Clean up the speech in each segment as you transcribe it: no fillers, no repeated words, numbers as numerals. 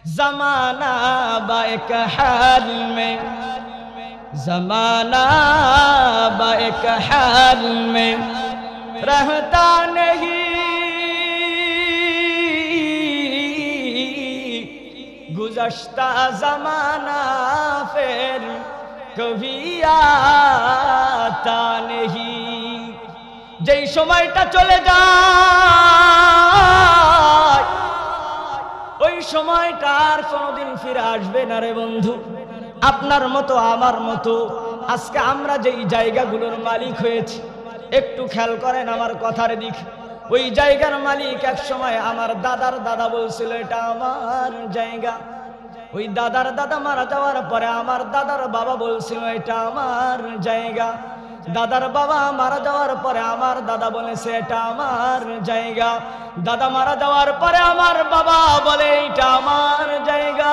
जमाना बाएक हाल में, जमाना बाएक हाल में रहता नहीं, गुज़श्ता जमाना फिर कभी आता नहीं। যেই সময়টা চলে যায় ওই সময়টা আর কোনোদিন ফিরে আসবে না রে বন্ধু। আপনার মতো আমার মতো আজকে আমরা যেই জায়গাগুলোর মালিক হয়েছি, একটু খেয়াল করেন আমার কথার দিক। ওই জায়গার মালিক এক সময় আমার দাদার দাদা বলছিল এটা আমার জায়গা। ওই দাদার দাদা মারা যাওয়ার পরে আমার দাদার বাবা বলছিল এটা আমার জায়গা। দাদার বাবা মারা যাওয়ার পরে আমার দাদা বলেছে এটা আমার জায়গা। দাদা মারা যাওয়ার পরে আমার বাবা বলে এটা আমার জায়গা।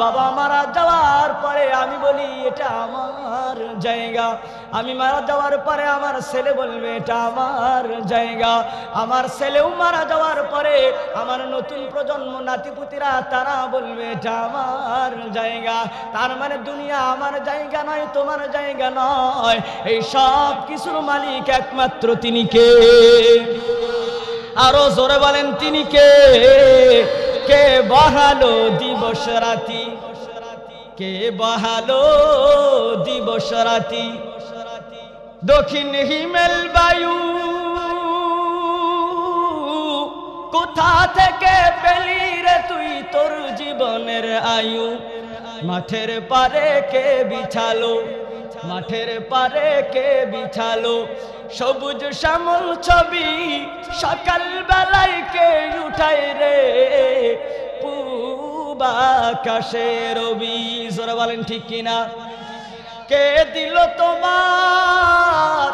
বাবা মারা যাওয়ার পরে আমি বলি এটা আমার জায়গা। আমি মারা যাওয়ার পরে আমার ছেলে বলবে এটা আমার জায়গা। আমার ছেলেও মারা যাওয়ার পরে আমার নতুন প্রজন্ম নাতিপুতিরা তারা বলবে এটা আমার জায়গা। তার মানে দুনিয়া আমার জায়গা নয়, তোমার জায়গা নয়, এই সব কিছুর মালিক একমাত্র তিনি কে? আরো জোরে বলেন তিনি কে? কে বহালো দিবস রাতি, কে বহালো দিবস রাতি, দক্ষিণ হিমেল বায়ু কোথা থেকে পেলি রে তুই তোর জীবনের আয়ু? মাঠের পারে কে বিছালো, মাঠের পারে কে বিছালো সবুজ শ্যামল ছবি, সকাল বেলায় কে উঠায় রে পূব আকাশে রবি? জোরে বলেন ঠিক কিনা? কে দিল তোমার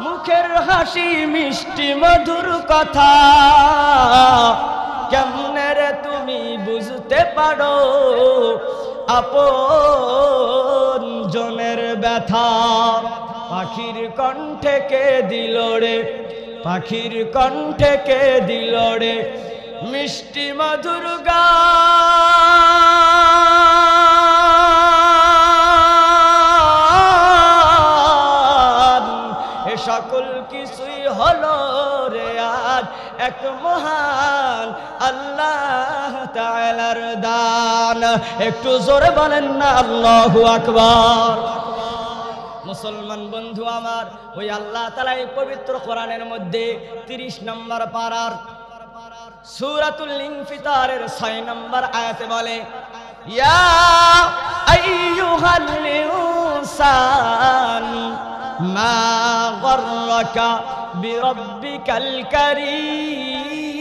মুখের হাসি মিষ্টি মধুর কথা? কেমনে রে তুমি বুঝতে পারো আপন জনের ব্যথা? পাখির কণ্ঠে কে দিল রে, পাখির কণ্ঠে কে দিল রে মিষ্টি মধুর গান? এ সকল কিছুই হলো রে আজ এক মহান আল্লাহ তাআলার দান। একটু জোরে বলেন না আল্লাহু আকবার। মুসলমান বন্ধু আমার, ওই আল্লাহ তাআলা এই পবিত্র কোরআনের মধ্যে 30 নম্বর পারার সূরাতুল ইনফিতারের 6 নম্বর আয়াতে বলে, ইয়া আইয়ুহাল ইনসান মা গররাকা বিরাব্বিকাল কারীম।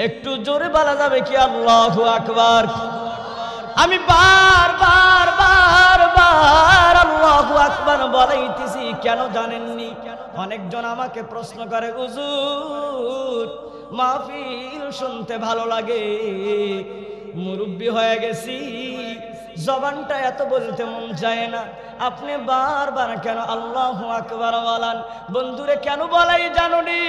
একটু জোরে বলা যাবে কি আল্লাহু আকবার? আমি বারবার বারবার আল্লাহু আকবার বলাইতেছি, কেন জানেননি? অনেকজন আমাকে প্রশ্ন করে, হুজুর মাহফিল শুনতে ভালো লাগে, মুরব্বি হয়ে গেছি, জবানটা এত বলতে মন যায় না, আপনি বারবার কেন আল্লাহু আকবার বলেন? বন্ধুরে কেন বলাই জানুনি?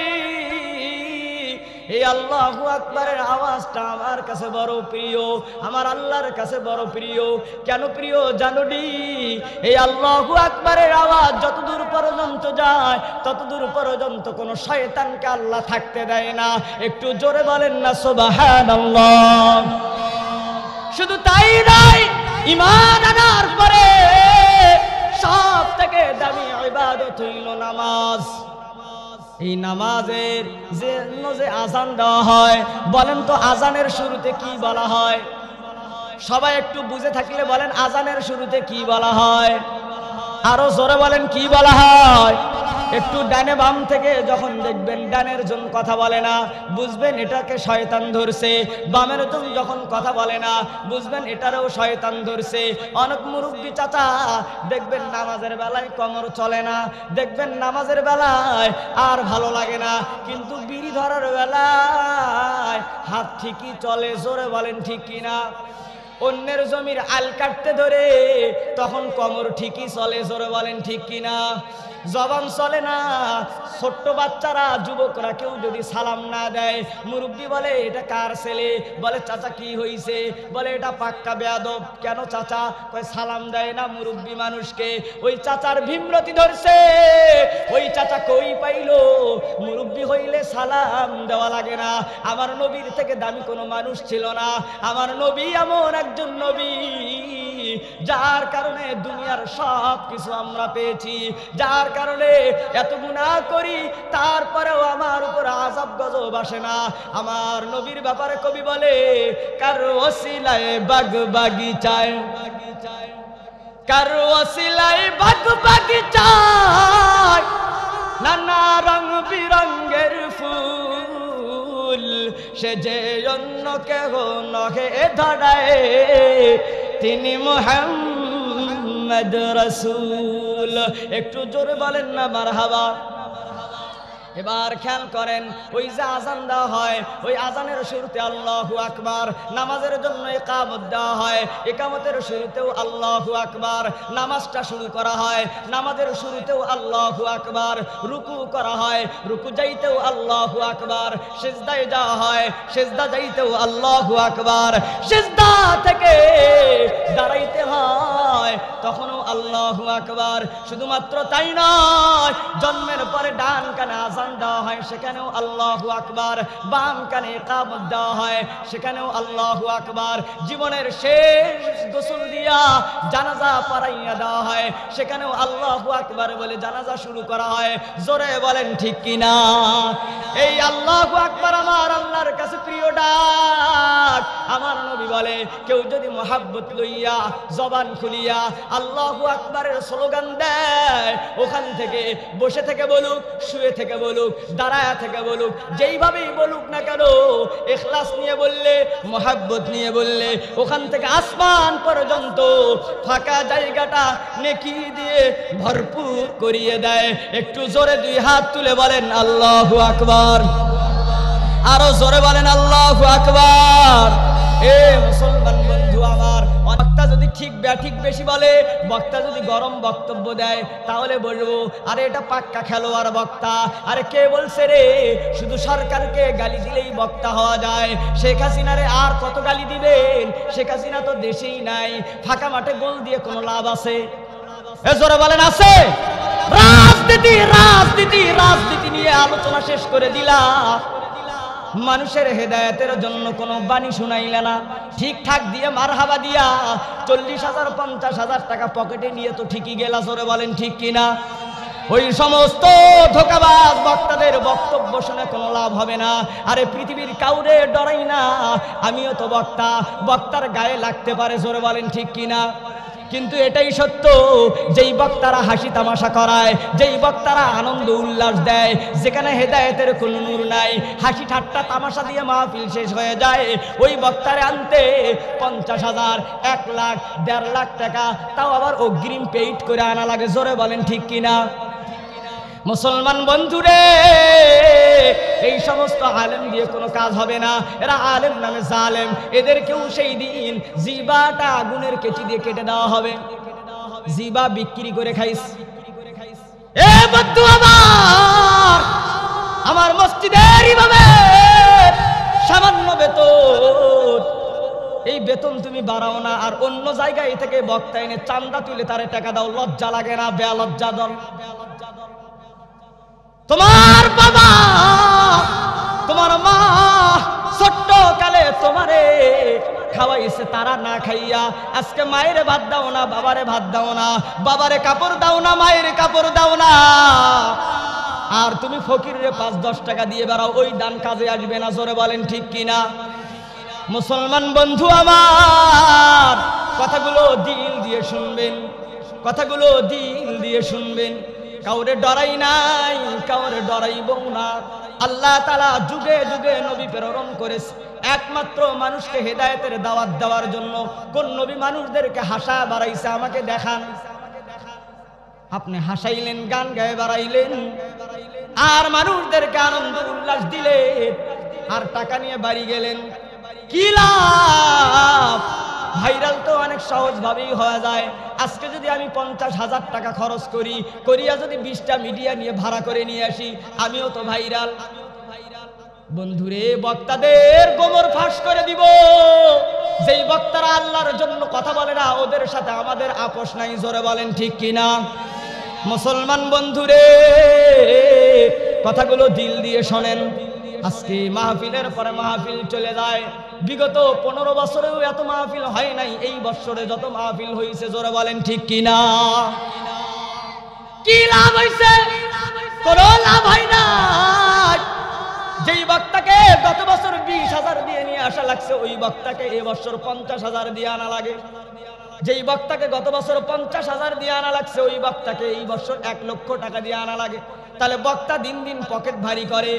এই আল্লাহু আকবারের আওয়াজটা আমার কাছে বড় প্রিয়, আমার আল্লাহর কাছে বড় প্রিয়। কেন প্রিয় জানুনি? এই আল্লাহু আকবারের আওয়াজ যতদূর পর্যন্ত যায় ততদূর পর্যন্ত কোন শয়তানকে আল্লাহ থাকতে দেয় না। একটু জোরে বলেন না সুবহানাল্লাহ। শুধু তাই নয়, ঈমান আনার পরে সব থেকে দামি ইবাদত হইল নামাজ। এই নামাজের যে আজান দেওয়া হয়, বলেন তো আজানের শুরুতে কি বলা হয়? সবাই একটু বুঝে থাকলে বলেন আজানের শুরুতে কি বলা হয়? আরো জোরে বলেন কি বলা হয়? একটু ডানে বাম থেকে যখন দেখবেন ডানের জন কথা বলে না, বুঝবেন এটাকে শয়তান ধরছে। বামের জন যখন কথা বলে না, বুঝবেন এটারও শয়তান ধরছে। অনেক মুরব্বি চাচা দেখবেন নামাজের বেলায় কোমর চলে না, দেখবেন নামাজের বেলায় আর ভালো লাগে না, কিন্তু বিড়ি ধরার বেলায় হাত ঠিকই চলে। জোরে বলেন ঠিক কিনা? অন্যের জমির আল কাটতে ধরে তখন কোমর ঠিকই চলে, জোরে বলেন ঠিক কিনা? জবান চলে না। ছোট্ট বাচ্চারা, যুবকরা কেউ যদি সালাম না দেয়, মুরব্বি বলে এটা কার ছেলে? বলে চাচা কি হইছে? বলে এটা পাক্কা বেয়াদব। কেন চাচা? কয় সালাম দেয় না মুরব্বি মানুষকে। ওই চাচার ভীমরতি ধরছে। ওই চাচা কই পাইলো? মুরব্বি হইলে সালাম দেওয়া লাগে না। আমার নবীর থেকে দামি কোনো মানুষ ছিল না। আমার নবী এমন একজন নবী যার কারণে দুনিয়ার সব কিছু আমরা পেয়েছি, যার কারণে এত গুনাহ করি তারপরেও আমার উপর আযাব গজব আসে না। আমার নবীর ব্যাপারে কবি বলে, কার ওসিলায় বাগ বাগিচায়, কার ওসিলায় বাগ বাগিচায় নানা রং বিরঙ্গের ফুল, সে যে অন্য কেহ নহে ধরায়, তিনি মুহাম্মদ রাসূল। একটু জোরে বলেন না মারহাবা। এবার খেয়াল করেন, ওই যে আজান দেওয়া হয়, ওই আজানের শুরুতে আল্লাহু আকবার, নামাজের জন্য ইকামত দেওয়া হয়, ইকামতের শুরুতেও আল্লাহু আকবার, নামাজটা শুরু করা হয়, নামাজের শুরুতেও আল্লাহু আকবার, রুকু করা হয়, রুকু যাইতেও আল্লাহু আকবার, সিজদায় যাওয়া হয়, সিজদা যাইতেও আল্লাহু আকবার, সিজদা থেকে দাঁড়াইতে হয় তখনও আল্লাহু আকবার। শুধুমাত্র তাই নয়, জন্মের পরে ডান কানে আজান দেওয়া হয়, সেখানেও আল্লাহু আকবার, বাম কানে ইকামত দেওয়া হয়, সেখানেও আল্লাহু আকবার, জীবনের শেষ গোসল দিয়া জানাজা পড়াইয়া দেওয়া হয়, সেখানেও আল্লাহু আকবার বলে জানাজা শুরু করা হয়। জোরে বলেন ঠিক কিনা? এই আল্লাহু আকবার আমার আল্লাহর কাছে প্রিয় ডাক। আমার নবী বলে, কেউ যদি মহাব্বত লইয়া জবান খুলিয়া আল্লাহু আকবারের স্লোগান দেয়, ওখান থেকে বসে থেকে বলুক, শুয়ে থেকে বলুক, দাঁড়ায়া থেকে বলুক, যেইভাবেই বলুক না কেন, ইখলাস নিয়ে বললে, মহাব্বত নিয়ে বললে, ওখান থেকে আসমান পর্যন্ত ফাঁকা জায়গাটা নেকি দিয়ে ভরপুর করিয়ে দেয়। একটু জোরে দুই হাত তুলে বলেন আল্লাহু আকবার। আরো জোরে বলেন আল্লাহু আকবার। এ মুসলমান বন্ধু আমার, বক্তা যদি ঠিক ব্যাঠিক বেশি বলে, বক্তা যদি গরম বক্তব্য দেয়, তাহলে বলবো আরে এটা পাক্কা খেলোয়াড় বক্তা। আরে কে বলছে রে শুধু সরকারকে গালি দিলেই বক্তা হওয়া যায়? শেখ হাসিনারে আর কত গালি দিবেন? শেখ হাসিনা তো দেশেই নাই। ফাঁকা মাঠে গোল দিয়ে কোনো লাভ আছে? এ জোরে বলেন আছে? রাজনীতি রাজনীতি রাজনীতি নিয়ে আলোচনা শেষ করে দিলা, মানুষের হেদায়েতের জন্য কোনো বাণী শুনাইলে না, ঠিকঠাক দিয়ে মারহাবা দিয়া 40,000 50,000 টাকা পকেটে নিয়ে তো ঠিকই গেলা। জোরে বলেন ঠিক কিনা? ওই সমস্ত ধোঁকাবাজ বক্তাদের বক্তব্য শুনে কোনো লাভ হবে না। আরে পৃথিবীর কাউরে ডরাই না, আমিও তো বক্তা, বক্তার গায়ে লাগতে পারে। জোরে বলেন ঠিক কিনা? কিন্তু এটাই সত্য, যেই বক্তারা হাসি তামাশা করায়, যেই বক্তারা আনন্দ উল্লাস দেয়, যেখানে হেদায়েতের কোনো নূর নাই, হাসি ঠাট্টা তামাশা দিয়ে মাহফিল শেষ হয়ে যায়, ওই বক্তারে আনতে 50,000 1 লাখ 1.5 লাখ টাকা, তাও আবার অগ্রিম পেইড করে আনা লাগে। জোরে বলেন ঠিক কিনা? মুসলমান বন্ধুরে, এই সমস্ত আলেম দিয়ে কোনো কাজ হবে না। এরা আলেম নামে জালেম। এদেরকেও সেই দিন জিবাটা আগুনের কেচি দিয়ে কেটে দেওয়া হবে। জিবা বিক্রি করে খাইস। এ বন্ধু আমার, আমার মসজিদের ইমামের সামান্য বেতন, এই বেতন তুমি বাড়াও না, আর অন্য জায়গায় থেকে বক্তা এনে চান্দা তুলে তারে টাকা দাও। লজ্জা লাগে না? বেয়া লজ্জা দল। তোমার বাবা, তোমার মা ছোট্ট কালে তোমারে খাওয়াইছে, তারা না খাইয়া আজকে মায়ের ভাত দাও না, বাবারে ভাত দাও না, বাবারে কাপড় দাও না, মায়ের কাপড় দাও না, আর তুমি ফকিরে 5-10 টাকা দিয়ে বেড়াও, ওই দান কাজে আসবে না। জোরে বলেন ঠিক কিনা? মুসলমান বন্ধু আমার, কথাগুলো দিল দিয়ে শুনবেন, কথাগুলো দিল দিয়ে শুনবেন। কাউরে ডরাই নাই, কাউরে ডরাইবো না। আল্লাহ তাআলা যুগে যুগে নবী প্রেরণ করেছে একমাত্র মানুষকে হেদায়েতের দাওয়াত দেওয়ার জন্য। কোন নবী মানুষদেরকে হাসা বাড়াইছে? আমাকে দেখান। আপনি হাসাইলেন, গান গায়ে বাড়াইলেন, আর মানুষদেরকে আনন্দ উল্লাস দিলেন, আর টাকা নিয়ে বাড়ি গেলেন। কি লাভ? ভাইরাল তো অনেক সহজভাবেই হওয়া যায়। আজকে যদি আমি 50,000 টাকা খরচ করিয়া যদি 20টা মিডিয়া নিয়ে ভাড়া করে নিয়ে আসি, আমিও তো ভাইরাল। বন্ধুরে, বক্তাদের গোমর ফাঁস করে দিব। যেই বক্তারা আল্লাহর জন্য কথা বলে না, ওদের সাথে আমাদের আপোষ নাই। জোরে বলেন ঠিক কিনা? মুসলমান বন্ধুরে, কথাগুলো দিল দিয়ে শোনেন। আজকে মাহফিলের পরে মাহফিল চলে যায়। বিগত 15 বছরেও এত মাহফিল হয় নাই, এই বছরে যত মাহফিল হয়েছে, জোরে বলেন ঠিক কিনা? কি লাভ হয়েছে? কোনো লাভ হয় না। যেই বক্তাকে গত বছর 20,000 দিয়ে নিয়ে আসা লাগছে, ওই বক্তাকে এই বছর 50,000 দিয়ে আনা লাগে। যেই বক্তাকে গত বছর 50,000 দিয়ে আনা লাগছে, ওই বক্তাকে এই বছর 1 লক্ষ টাকা দিয়ে আনা লাগে। তাহলে বক্তা দিন দিন পকেট ভারী করে,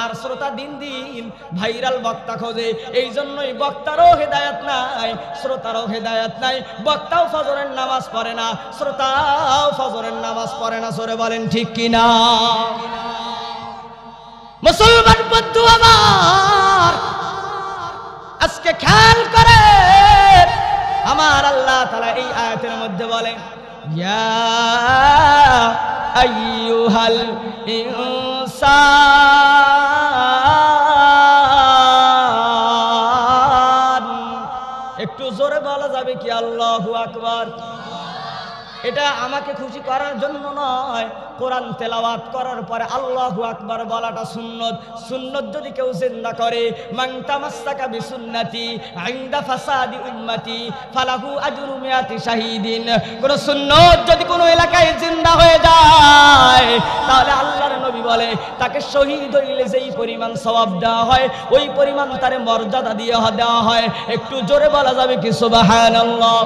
আর শ্রোতা দিন দিন ভাইরাল বক্তা খোঁজে। এই জন্যই বক্তারও হেদায়েত নাই, শ্রোতারও হেদায়েত নাই। বক্তাও ফজরের নামাজ পড়ে না, শ্রোতাও ফজরের নামাজ পড়ে না। সরে বলেন ঠিক কিনা? মুসলমান বন্ধু আমার, আজকে খেয়াল করে আমার আল্লাহ তাআলা এই আয়াতের মধ্যে বলেন, ইয়া আইয়ুহাল ইনসান। একটু জোরে বলা যাবে কি আল্লাহু আকবার? এটা আমাকে খুশি করার জন্য নয়, কোরআন তেলাওয়াত করার পরে আল্লাহু আকবার বলাটা সুন্নত। সুন্নত যদি কেউ জিন্দা করে, মান তামাসসাকা বিসুন্নতি ইনদা ফাসাদি উম্মতি ফালাহু আজরু মিয়াতি শাহীদিন। কোন সুন্নত যদি কোনো এলাকায় জিন্দা হয়ে যায়, তাহলে আল্লাহর নবী বলে তাকে শহীদ হইলে যেই পরিমাণ সওয়াব দেওয়া হয়, ওই পরিমাণ তারে মর্যাদা দিয়ে দেওয়া হয়। একটু জোরে বলা যাবে কি সুবহানাল্লাহ?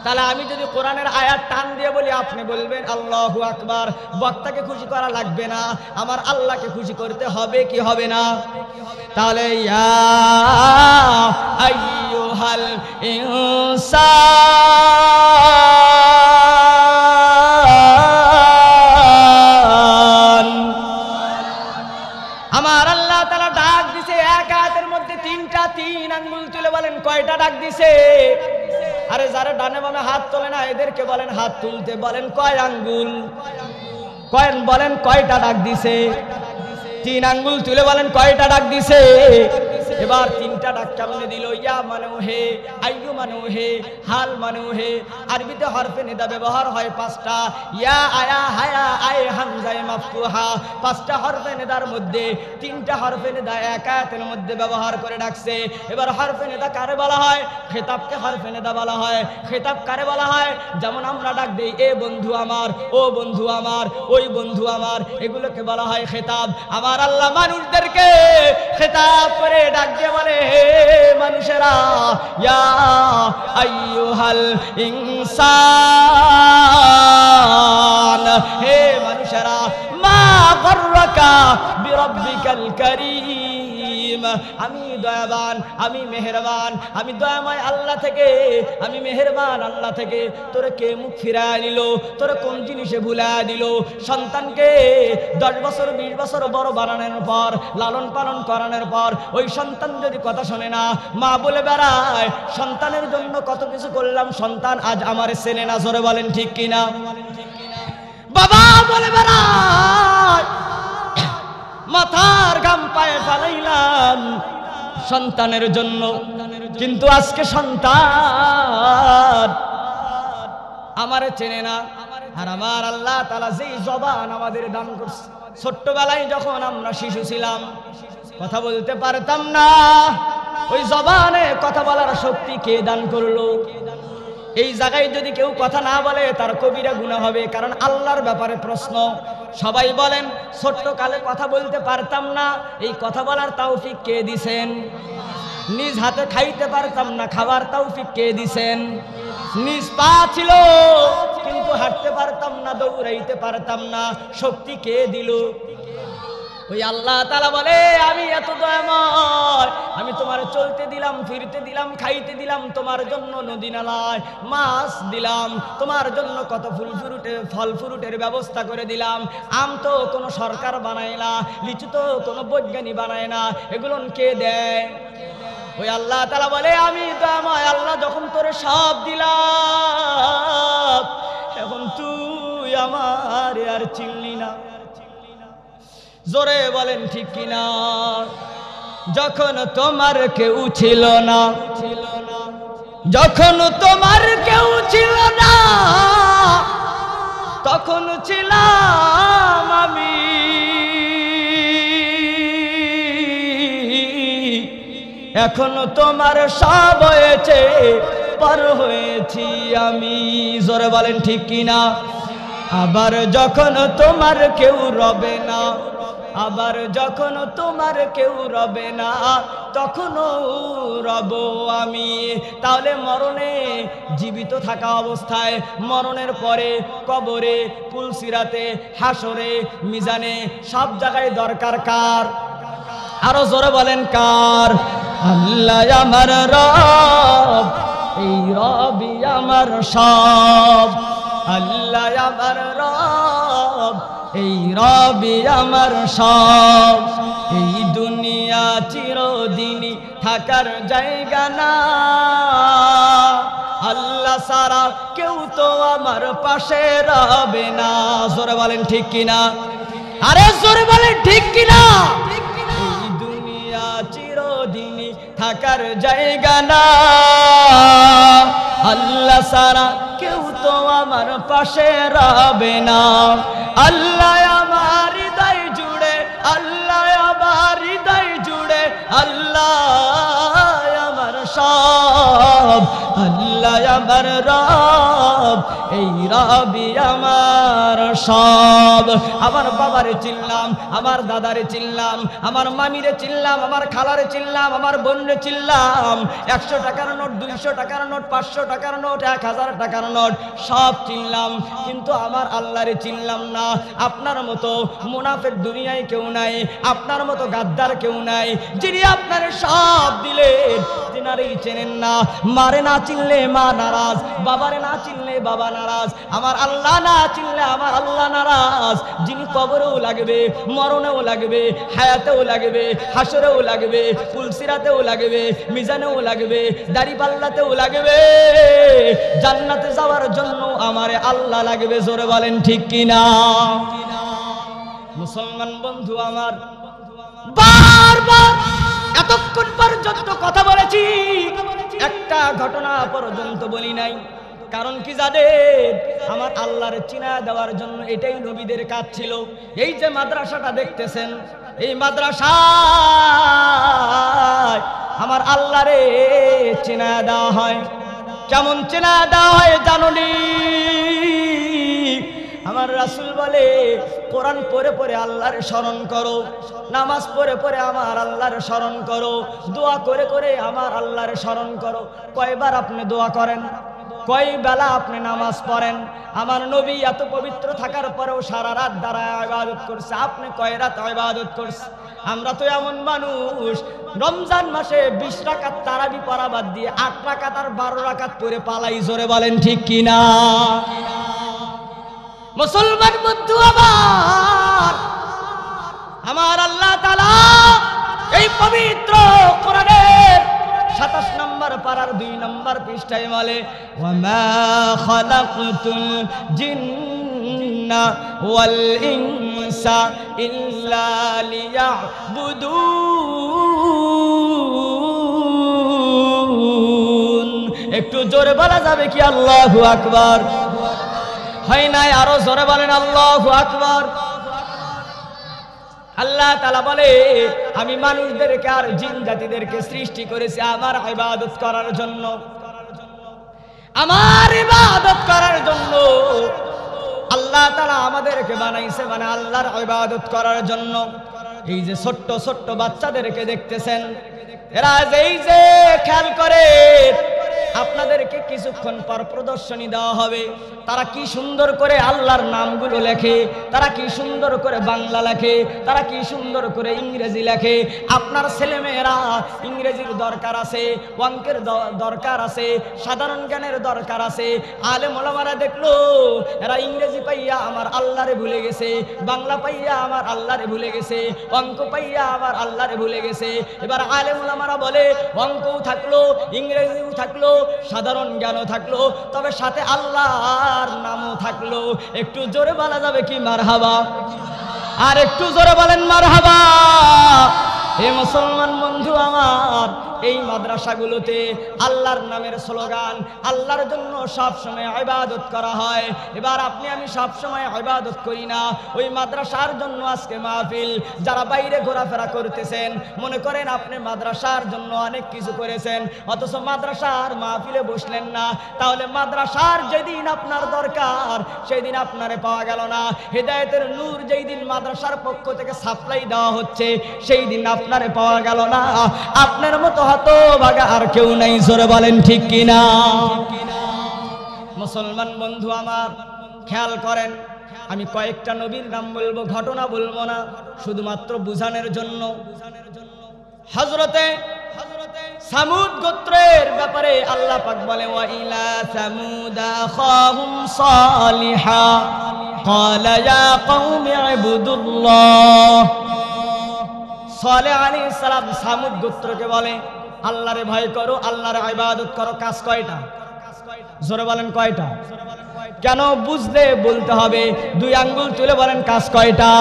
তাহলে আমি যদি কোরআনের আয়াত টান দিয়ে বলি, আপনি বলবেন আল্লাহু আকবার। বক্তাকে খুশি করা লাগবে না, আমার আল্লাহকে খুশি করতে হবে কি হবে না? তাহলে ইয়া আইয়ুহাল ইনসান, আমার আল্লাহ তাআলা ডাক দিছে এক আয়াতের মধ্যে 3 আঙ্গুল তুলে বলেন কয়টা ডাক দিছে? আরে যারা ডানে বামে হাত তোলে না, এদেরকে বলেন হাত তুলতে। বলেন কয় আঙ্গুল? বলেন কয়টা ডাক দিছে? 3 আঙ্গুল তুলে বলেন কয়টা ডাক দিছে? এবার 3টা ডাক কেমনে দিল? ইয়া মানেও হে, আইয়ু মানেও হে, হাল মানেও হে। আরবিতে হরফে নিদা ব্যবহার হয় 5টা। ইয়া, আয়া, হায়া, আয়ে, হামজায়ে মাফতুহা। 5টা হরফে নিদার মধ্যে 3টা হরফে নিদা এক আয়াতের মধ্যে ব্যবহার করে ডাকছে। এবার হরফে নিদা কারে বলা হয়? খেতাবকে হরফে নিদা বলা হয়। খেতাব কারে বলা হয়? যেমন আমরা ডাক দেই এ বন্ধু আমার, ও বন্ধু আমার, ওই বন্ধু আমার, এগুলোকে বলা হয় খেতাব। আমার আল্লাহ মানুষদেরকে খেতাব করে ডাক দিয়ে বলে, হে মানুষেরা, ইয়া আইয়ুহাল ইনসান, হে মানুষেরা, মা গররাকা বিরব্বিকাল কারীম। আমি দয়াবান, আমি মেহেরবান, আমি দয়াময় আল্লাহ থেকে, আমি মেহেরবান আল্লাহ থেকে তোরে কে মুখ ফিরায় নিল? তোরে কোন জিনিসে ভুলায় দিল? সন্তানকে 10 বছর 20 বছর বড় বানানোর পর, লালন পালন করানোর পর, ওই সন্তান যদি কথা শোনে না, মা বলে বেড়ায় সন্তানের জন্য কত কিছু করলাম, সন্তান আজ আমারে চেনে না। জোরে বলেন ঠিক কিনা? বাবা বলে বেড়ায় মাথার ঘাম পায়ে ফেলাইলাম সন্তানের জন্য, কিন্তু আজকে সন্তান আমারে চেনে না। আর আমার আল্লাহ তাআলা যেই জবান আমাদের দান করছে, ছোট্টবেলায় যখন আমরা শিশু ছিলাম, কথা বলতে পারতাম না, ওই জবানে কথা বলার শক্তি কে দান করলো? এই জায়গায় যদি কেউ কথা না বলে, তার কবিরা গুনাহ হবে। কারণ আল্লাহর ব্যাপারে প্রশ্ন। সবাই বলেন ছোট্ট কালে কথা বলতে পারতাম না, এই কথা বলার তৌফিক কে দিছেন? নিজ হাতে খাইতে পারতাম না, খাবার তৌফিক কে দিছেন? নিজ পা ছিল কিন্তু হাঁটতে পারতাম না, দৌড়াইতে পারতাম না, শক্তি কে দিল? ওই আল্লাহ তাআলা বলে, আমি এত দয়াময়, আমি তোমার চলতে দিলাম, ফিরতে দিলাম, খাইতে দিলাম, তোমার জন্য নদী নালায় মাছ দিলাম, তোমার জন্য কত ফল ফ্রুটের ব্যবস্থা করে দিলাম। আম তো কোনো সরকার বানায় না, লিচু তো কোনো বৈজ্ঞানিক বানায় না, এগুলো কে দেয়? ওই আল্লাহ তাআলা বলে আমি দয়াময় আল্লাহ যখন তোরে সব দিলাম এখন তুই আমার আর চিনলি না। জোরে বলেন ঠিক কিনা? যখন তোমার কেউ ছিল না, যখন তোমার কেউ ছিল না তখন ছিলাম আমি। এখন তোমার সব হয়েছে, পার হয়েছি আমি। জোরে বলেন ঠিক কিনা? আবার যখন তোমার কেউ রবে না, আবার যখন তোমার কেউ রবে না তখনও রব আমি। তাহলে মরণে, জীবিত থাকা অবস্থায়, মরণের পরে, কবরে, পুলসিরাতে, হাসরে, মিজানে, সব জায়গায় দরকার কার? আরো জোরে বলেন কার? আল্লাহ আমার রব, এই রবই আমার সব। আল্লাহ আমার রব, এই রবি আমার সব। এই দুনিয়া চিরদিনই থাকার জায়গা না, আল্লাহ সারা কেউ তো আমার পাশে রবে না। জোরে বলেন ঠিক কিনা? আরে জোরে বলেন ঠিক কিনা? এই দুনিয়া চিরদিনই থাকার জায়গা না, আল্লাহ সারা কেউ তো আমার পাশে রবে না। আল্লাহ আমার হৃদয় জুড়ে, আল্লাহ আমার হৃদয় জুড়ে, আল্লাহ আমার সব। আল্লাহ আমার রব, এই রবি আমার সব। আমার বাবারে চিনলাম, আমার দাদারে চিনলাম, আমার মামিরে চিনলাম, আমার খালারে চিনলাম, আমার বোনরে চিনলাম। 100 টাকার নোট, 200 টাকার নোট, 500 টাকার নোট, 1000 টাকার নোট সব চিনলাম, কিন্তু আমার আল্লাহরে চিনলাম না। আপনার মতো মুনাফিক দুনিয়ায় কেউ নাই, আপনার মতো গাদ্দার কেউ নাই, যিনি আপনারে সব দিলেন তিনারেই চেনেন না। মারে না চিনলে মা নারাজ, বাবারে না চিনলে বাবা নারাজ, আমার আল্লাহ না চিনলে আমার আল্লাহ নারাজ। যিনি কবরেও লাগবে, মরণেও লাগবে, হায়াতেও লাগবে, হাসরেও লাগবে, ফুলসিরাতেও লাগবে, মিজানেও লাগবে, দাড়িপাল্লাতেও লাগবে, জান্নাতে যাওয়ার জন্য আমারে আল্লাহ লাগবে। জোরে বলেন ঠিক কিনা? মুসলমান বন্ধু আমার, বারবার এতক্ষণ পর্যন্ত কথা বলেছি, একটা ঘটনা পর্যন্ত বলি নাই। কারণ কি জানেন? আমার আল্লাহর চিনা দেওয়ার জন্য এটাই নবীদের কাজ ছিল। এই যে মাদ্রাসাটা দেখতেছেন, এই মাদ্রাসায় আমার আল্লাহরে চিনা দেওয়া হয়। কেমন চিনা দেওয়া হয় জানুনি? আমার রাসূল বলে কোরআন পড়ে পড়ে আল্লাহর স্মরণ করো, নামাজ পড়ে পড়ে আমার আল্লাহর স্মরণ করো, দোয়া করে করে আমার আল্লাহর স্মরণ করো। কয়বার আপনি দোয়া করেন? কয় বেলা আপনি নামাজ পড়েন? আমার নবী এত পবিত্র থাকার পরেও সারা রাত দাঁড়ায় ইবাদত করছে, আপনি কয় রাত ইবাদত করছেন? আমরা তো এমন মানুষ, রমজান মাসে 20 রাকাত তারাবি পড়া বাদ দিয়ে 8 রাকাত আর 12 রাকাত পড়ে পালাই। জোরে বলেন ঠিক কিনা? মুসলমান বন্ধু আমার আল্লাহ তাআলা এই পবিত্র কোরআনের 27 নম্বর পারার 2 নম্বর পৃষ্ঠায় বলে, ওয়ামা খালাকতুল জিন্না ওয়াল ইনসা ইল্লা লিয়াবুদুন। একটু জোরে বলা যাবে কি আল্লাহু আকবার? হয় নাই? আরো জোরে বলেন আল্লাহু আকবার। আল্লাহ তাআলা বলে আমি মানুষদেরকে আর জিন জাতিদেরকে সৃষ্টি করেছি আমার ইবাদত করার জন্য, আমার ইবাদত করার জন্য। আল্লাহ তাআলা আমাদেরকে বানাইছে মানে আল্লাহর ইবাদত করার জন্য। এই যে ছোট্ট ছোট্ট বাচ্চাদেরকে দেখতেছেন, এরা এই যে খেয়াল করে আপনাদেরকে কিছুক্ষণ পর প্রদর্শনী দেওয়া হবে। তারা কি সুন্দর করে আল্লাহর নামগুলো লেখে, তারা কি সুন্দর করে বাংলা লেখে, তারা কি সুন্দর করে ইংরেজি লেখে। আপনার ছেলেমেয়েরা ইংরেজির দরকার আছে, অঙ্কের দরকার আছে, সাধারণ জ্ঞানের দরকার আছে। আলেম ওলামারা দেখলো এরা ইংরেজি পাইয়া আমার আল্লাহরে ভুলে গেছে, বাংলা পাইয়া আমার আল্লাহরে ভুলে গেছে, অঙ্ক পাইয়া আমার আল্লাহরে ভুলে গেছে। এবার আলেম ওলামারা বলে অঙ্কও থাকলো, ইংরেজিও থাকলো, সাধারণ জ্ঞানও থাকলো, তবে সাথে আল্লাহর নামও থাকলো। একটু জোরে বলা যাবে কি মারহাবা? আর একটু জোরে বলেন মারহাবা। হে মুসলমান বন্ধু আমার, এই মাদ্রাসাগুলোতে আল্লাহর নামের স্লোগান, আল্লাহর জন্য সব সময় ইবাদত করা হয়। এবার আপনি আমি সব সময় ইবাদত করি না, ওই মাদ্রাসার জন্য আজকে মাহফিল। যারা বাইরে ঘোরাফেরা করতেছেন মনে করেন আপনি মাদ্রাসার জন্য অনেক কিছু করেছেন, অথচ মাদ্রাসার মাহফিলে বসলেন না। তাহলে মাদ্রাসার যেদিন আপনার দরকার সেই দিন আপনারে পাওয়া গেল না। হেদায়েতের নূর যেই দিন মাদ্রাসার পক্ষ থেকে সাপ্লাই দেওয়া হচ্ছে সেই দিন আপনারে পাওয়া গেল না। আপনার মতো হতভাগা আর কেউ নাই, জোরে বলেন ঠিক কিনা? মুসলমান বন্ধু আমার খেয়াল করেন, আমি কয়েকটা নবীর নাম বলবো, ঘটনা বলবো না, শুধুমাত্র বুঝানোর জন্য। হযরতে সামুদ গোত্রের ব্যাপারে আল্লাহ পাক বলে ওয়া ইলা সামুদা আখাহুম সালিহা ক্বালা ইয়া কওমি ইবুদুল্লাহ। সালেহ আলাইহিস সালাম সামুদ গোত্রকে বলে আল্লাহরে ভয় করো, আল্লাহর ইবাদত করো। কাজ কয়টা? জোরে বলেন কয়টা? কেন বুঝলে বলতে হবে, দুই আঙ্গুল তুলে বলেন কাজ কয়টা?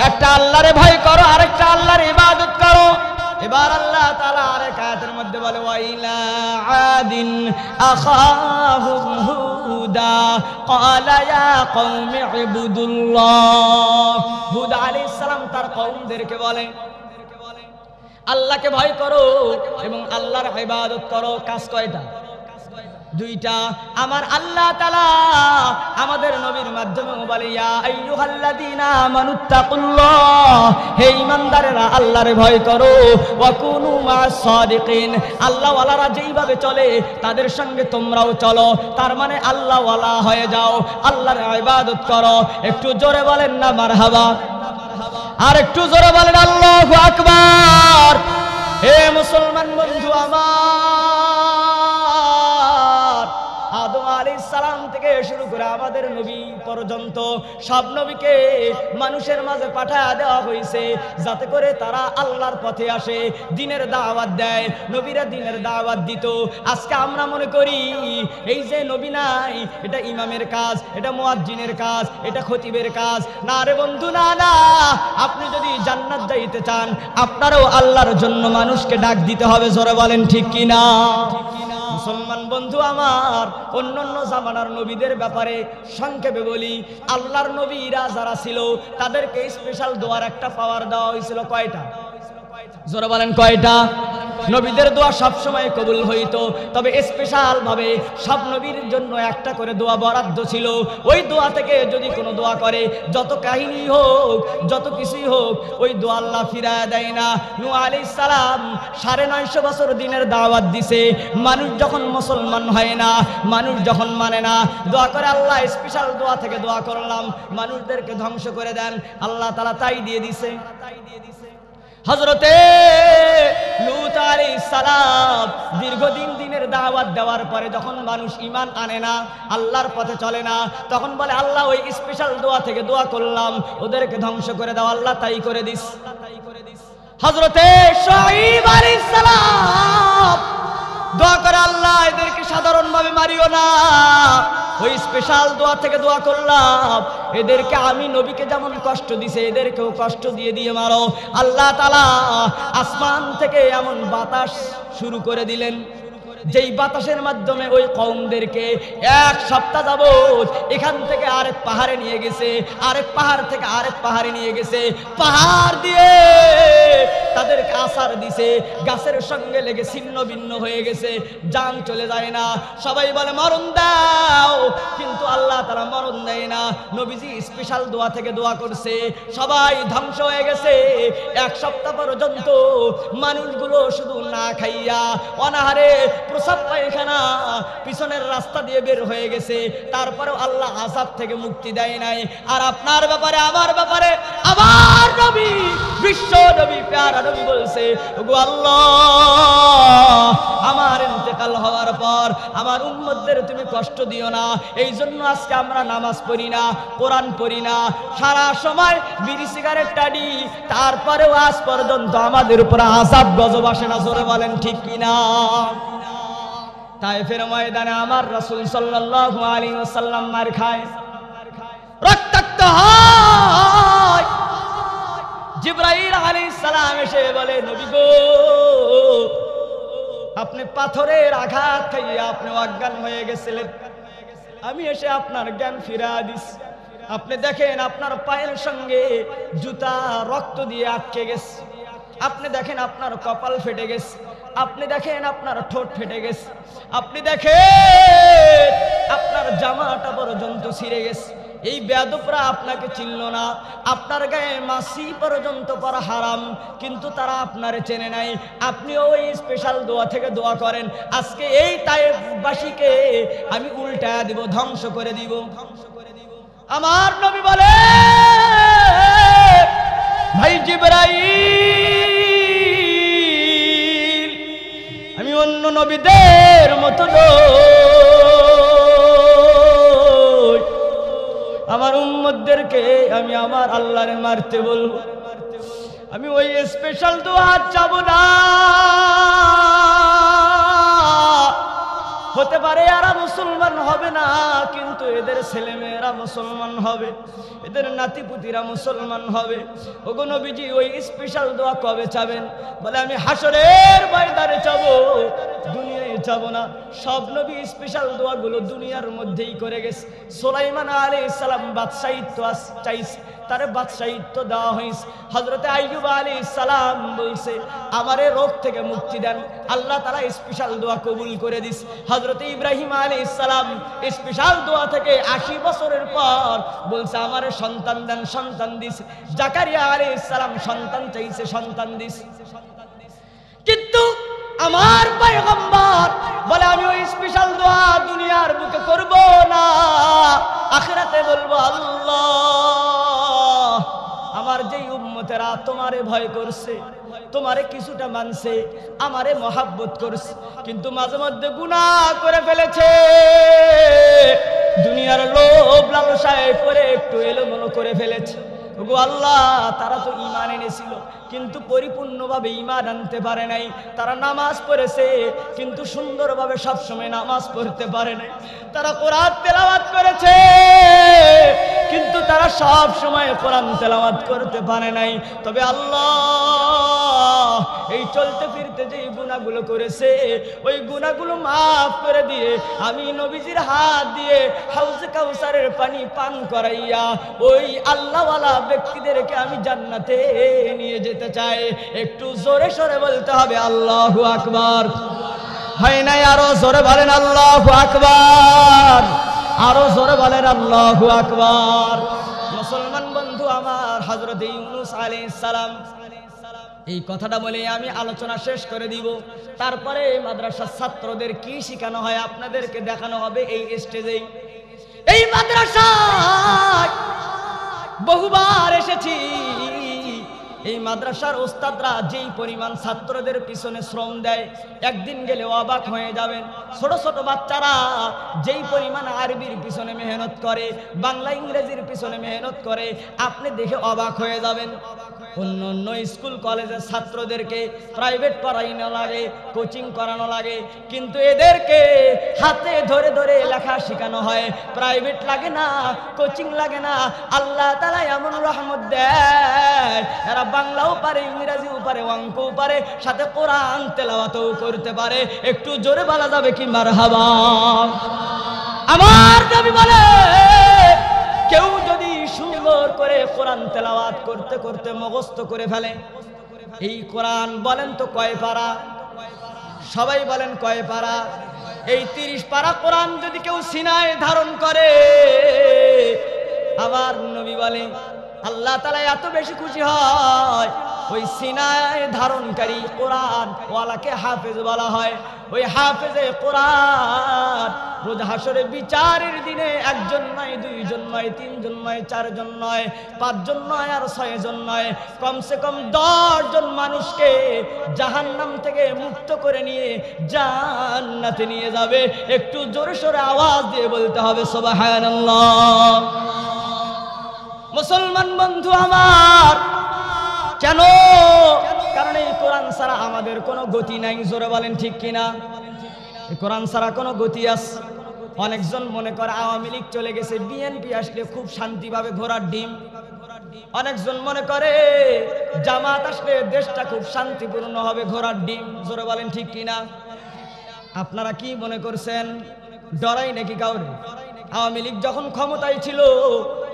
একটা আল্লাহরে ভয় করো, আরেকটা আল্লাহর ইবাদত করো। এবার আল্লাহ তাআলা আরেক আয়াতের মধ্যে বলে ওয়া ইলা আদিন আখাহুম হুদা ক্বালা ইয়া কওমি ইবুদুল্লাহ। হুদ আলাইহিস সালাম তার কওমদেরকে বলে আল্লাহকে ভয় করো এবং আল্লাহর ইবাদত করো। কাজ কয়টা? দুইটা। আমার আল্লাহ তাআলা আমাদের নবীর মাধ্যমে বলে ইয়া আইয়ুহাল্লাযীনা আমানুত্তাকুল্লাহ, হে ঈমানদারেরা আল্লাহরে ভয় করো, ওয়া কুনু মা'আস সাদিকিন, আল্লাহওয়ালারা যেইভাবে চলে তাদের সঙ্গে তোমরাও চলো। তার মানে আল্লাহওয়ালা হয়ে যাও, আল্লাহর ইবাদত করো। একটু জোরে বলেন না মারহাবা? আর একটু জোরে বলেন আল্লাহু আকবার। হে মুসলমান বন্ধু আমার, আদম আলাইহিস সালাম থেকে শুরু করে আমাদের নবী পর্যন্ত সব নবীকে মানুষের মাঝে পাঠায়া দেওয়া হয়েছে যাতে করে তারা আল্লাহর পথে আসে, দ্বীনের দাওয়াত দেয়। নবীরা দ্বীনের দাওয়াত দিত। আজকে আমরা মনে করি এই যে নবী নাই, এটা ইমামের কাজ, এটা মুয়াজ্জিনের কাজ, এটা খতিবের কাজ। না রে বন্ধু, না না। আপনি যদি জান্নাত যাইতে চান আপনারও আল্লাহর জন্য মানুষকে ডাক দিতে হবে। জোরে বলেন ঠিক কিনা? মুসলমান বন্ধু আমার, অন্যান্য জামানার নবীদের ব্যাপারে সংক্ষেপে বলি। আল্লাহর নবীরা যারা ছিল তাদেরকে স্পেশাল দোয়ার একটা পাওয়ার দেওয়া হয়েছিল। কয়টা? জোরে বলেন কয়টা? নবীদের দোয়া সব সময় কবুল হইতো, তবে স্পেশাল ভাবে সব নবীর জন্য একটা করে দোয়া বরাদ্দ ছিল। ওই দোয়া থেকে যদি কোনো দোয়া করে, যত কাহিনী হোক, যত কিছুই হোক, ওই দোয়া আল্লাহ ফিরায় দেয় না। নূহ আলাইহিস সালাম 950 বছর দিনের দাওয়াত দিছে, মানুষ যখন মুসলমান হয় না, মানুষ যখন মানে না, দোয়া করে আল্লাহ স্পেশাল দোয়া থেকে দোয়া করলাম, মানুষদেরকে ধ্বংস করে দেন। আল্লাহ তাআলা তাই দিয়ে দিছে। হযরতে লূত আলাইহিস সালাম দীর্ঘদিন দিনের দাওয়াত দেওয়ার পরে যখন মানুষ ঈমান আনে না, আল্লাহর পথে চলে না, তখন বলে আল্লাহ ওই স্পেশাল দোয়া থেকে দোয়া করলাম, ওদেরকে ধ্বংস করে দাও। আল্লাহ তাই করে দিস। হযরতে শুআয়ব আলাইহিস সালাম দোয়া করে আল্লাহ এদেরকে সাধারণভাবে মারিও না, ওই স্পেশাল দোয়া থেকে দোয়া করলাম, এদেরকে আমি নবীকে যেমন কষ্ট দিছে এদেরকেও কষ্ট দিয়ে দিয়ে মারো। আল্লাহ তাআলা আসমান থেকে এমন বাতাস শুরু করে দিলেন, যেই বাতাসের মাধ্যমে ওই কওমদেরকে এক সপ্তাহ যাবত এখান থেকে আরেক পাহাড়ে নিয়ে গেছে, আরেক পাহাড় থেকে আরেক পাহাড়ে নিয়ে গেছে। পাহাড় দিয়ে তাদেরকে আসার প্রহার দিছে, গাছের সঙ্গে লেগে ছিন্ন ভিন্ন হয়ে গেছে, জান চলে যায় না। সবাই বলে মরণ দাও, কিন্তু আল্লাহ তাআলা মরণ দেয় না। নবীজি স্পেশাল দোয়া থেকে দোয়া করছে, সবাই ধ্বংস হয়ে গেছে। এক সপ্তাহ পর্যন্ত মানুষগুলো শুধু না খাইয়া অনাহারে প্রসাব পায়খানা পিছনের রাস্তা দিয়ে বের হয়ে গেছে। তারপরেও আল্লাহ আযাব থেকে মুক্তি দেয় নাই। আর আপনার ব্যাপারে, আমার ব্যাপারে আমার নবী, বিশ্ব নবী, প্যারা নবী বলছে, ওগো আল্লাহ, আমার ইন্তেকাল হওয়ার পর আমার উম্মতদের তুমি কষ্ট দিও না। এই জন্য আজকে আমরা নামাজ পড়ি না, কোরআন পড়ি না, সারা সময় বিড়ি সিগারেট টানি, তারপরেও আজ পর্যন্ত আমাদের উপর আযাব গজব আসে না। জোরে বলেন ঠিক কিনা? তায়েফের ময়দানে আমার রাসূল সাল্লাল্লাহু আলাইহি ওয়াসাল্লাম মার খায়, রক্তাক্ত হয়। জিবরাইল আলাইহিস সালাম এসে বলে, নবী গো, আপনি পাথরের আঘাত খাইয়া আপনি অজ্ঞান হয়ে গেছিলেন, আমি এসে আপনার জ্ঞান ফিরা দিস। আপনি দেখেন আপনার পায়ের সঙ্গে জুতা রক্ত দিয়ে আটকে গেছে, আপনি দেখেন আপনার কপাল ফেটে গেছে, আপনি দেখেন আপনার ঠোঁট ফেটে গেছে, আপনি দেখেন আপনার জামাটা পর্যন্ত ছিঁড়ে গেছে। এই বেয়াদবরা আপনাকে চিনল না, আপনার গায়ে মাসি পর্যন্ত পরা হারাম, কিন্তু তারা আপনারে চেনে নাই। আপনিও ওই স্পেশাল দোয়া থেকে দোয়া করেন, আজকে এই তায়েফবাসীকে আমি উল্টায়া দিব, ধ্বংস করে দিব। আমার নবী বলে, ভাই জিবরাইল, আমি অন্য নবীদের মতো নই, আমার উম্মতদেরকে আমি আমার আল্লাহরে মারতে বলবো, আমি ওই স্পেশাল দোয়া যাব না। হতে পারে এরা মুসলমান হবে না, কিন্তু এদের ছেলেমেয়েরা মুসলমান হবে, এদের নাতিপুতিরা মুসলমান হবে। ওগো নবীজি, ওই স্পেশাল দোয়া কবে চাবেন? বলে, আমি হাসরের ময়দানে চাবো, দুনিয়ায় যাব না। সব নবী স্পেশাল দোয়াগুলো দুনিয়ার মধ্যেই করে গেছে। সুলাইমান আলাইহিস সালাম বাদশাহিত্ব চাইছে, তারে বাদশাহিত্ব দেওয়া হয়েছে। হযরতে আইয়ুব আলাইহিস সালাম বলছে, আমারে রোগ থেকে মুক্তি দেন, আল্লাহ তাআলা স্পেশাল দোয়া কবুল করে দিস। হযরতে ইব্রাহিম আলাইহিস সালাম স্পেশাল দোয়া থেকে 80 বছরের পর বলছে, আমারে সন্তান দেন, সন্তান দিস। জাকারিয়া আলাইহিস সালাম সন্তান চাইছে, সন্তান দিস। কিন্তু আমার পয়গম্বর বলে, আমি ওই স্পেশাল দোয়া দুনিয়ার বুকে করব না, আখিরাতে বলবো, আল্লাহ, আমার যেই উম্মতেরা তোমারে ভয় করছে, তোমারে কিছুটা মানছে, আমারে মহাব্বত করছে, কিন্তু মাঝে মধ্যে গুনাহ করে ফেলেছে, দুনিয়ার লোভ লালসায় পড়ে একটু এলোমেলো করে ফেলেছে। ওগো আল্লাহ, তারা তো ঈমান এনেছিল, কিন্তু পরিপূর্ণভাবে ঈমান আনতে পারে নাই। তারা নামাজ পড়েছে, কিন্তু সুন্দরভাবে সবসময় নামাজ পড়তে পারে নাই। তারা কোরআন তেলাওয়াত করেছে, কিন্তু তারা সব সময় কোরআন তেলাওয়াত করতে পারে নাই। তবে আল্লাহ, এই চলতে ফিরতে যে গুনাহগুলো করেছে, ওই গুনাহগুলো মাফ করে দিয়ে আমি নবীজির হাত দিয়ে হাউজে কাউসারের পানি পান করাইয়া ওই আল্লাহওয়ালা ব্যক্তিদেরকে আমি জান্নাতে নিয়ে যেতে চাই। একটু জোরে সরে বলতে হবে আল্লাহু আকবার। হয় নাই? আরো জোরে বলেন আল্লাহু আকবার, আরো জোরে বলেন আল্লাহু আকবার। মুসলমান বন্ধু আমার, হযরত ইউনূস আলাইহিস সালাম, এই কথাটা বলে আমি আলোচনা শেষ করে দিব। তারপরে মাদ্রাসার ছাত্রদের কি শেখানো হয় আপনাদেরকে দেখানো হবে এই স্টেজেই। এই মাদ্রাসায় বহুবার এসেছি, এই মাদ্রাসার ওস্তাদরা যেই পরিমাণ ছাত্রদের পিছনে শ্রম দেয়, একদিন গেলে অবাক হয়ে যাবেন। ছোট ছোট বাচ্চারা যেই পরিমাণ আরবির পিছনে মেহনত করে, বাংলা ইংরেজির পিছনে মেহনত করে, আপনি দেখে অবাক হয়ে যাবেন। অন্য অন্য স্কুল কলেজের ছাত্রদেরকে প্রাইভেট পড়ানো লাগে, কোচিং করানো লাগে, কিন্তু এদেরকে হাতে ধরে ধরে লেখা শেখানো হয়। প্রাইভেট লাগে না, কোচিং লাগে না, আল্লাহ তাআলা এমন রহমত দেয়, এরা বাংলাও পারে, ইংরেজিও পারে, অঙ্কও পারে, সাথে কোরআন তেলাওয়াতও করতে পারে। একটু জোরে বলা যাবে কি মারহাবা? আমার নবী বলে, কেউ যদি সুন্দর করে কোরআন তেলাওয়াত করতে করতে মুখস্থ করে ফেলে, এই কোরআন বলেন তো কয় পারা? সবাই বলেন কয় পারা? এই 30 পারা কোরআন যদি কেউ সিনায় ধারণ করে, আবার নবী বলে আল্লাহ তাআলা এত বেশি খুশি হয়, ওই সিনায় ধারণকারী কোরআন ওয়ালাকে হাফেজ বলা হয়। ওই হাফেজে কোরআন রোজ হাসরে বিচারের দিনে একজন নয়, দুইজন নয়, তিনজন নয়, চারজন নয়, পাঁচজন নয়, আর 6 জন নয়, কমসে কম 10 জন মানুষকে জাহান্নাম থেকে মুক্ত করে নিয়ে জান্নাতে নিয়ে যাবে। একটু জোরে সোরে আওয়াজ দিয়ে বলতে হবে সুবহানাল্লাহ। মুসলমান বন্ধু আমার, কেন? কারণ এই কোরআন ছাড়া আমাদের কোনো গতি নাই। জোরে বলেন ঠিক কিনা? এই কোরআন ছাড়া কোনো গতি আছে? অনেকজন মনে করে আওয়ামী লীগ চলে গেছে, বিএনপি আসলে খুব শান্তি পাবে ঘোড়ার ডিম। অনেকজন মনে করে জামাত আসলে দেশটা খুব শান্তিপূর্ণ হবে ঘোড়ার ডিম। জোরে বলেন ঠিক কিনা? আপনারা কি মনে করছেন ডরাই নাকি কাউরে? আওয়ামী লীগ যখন ক্ষমতায় ছিল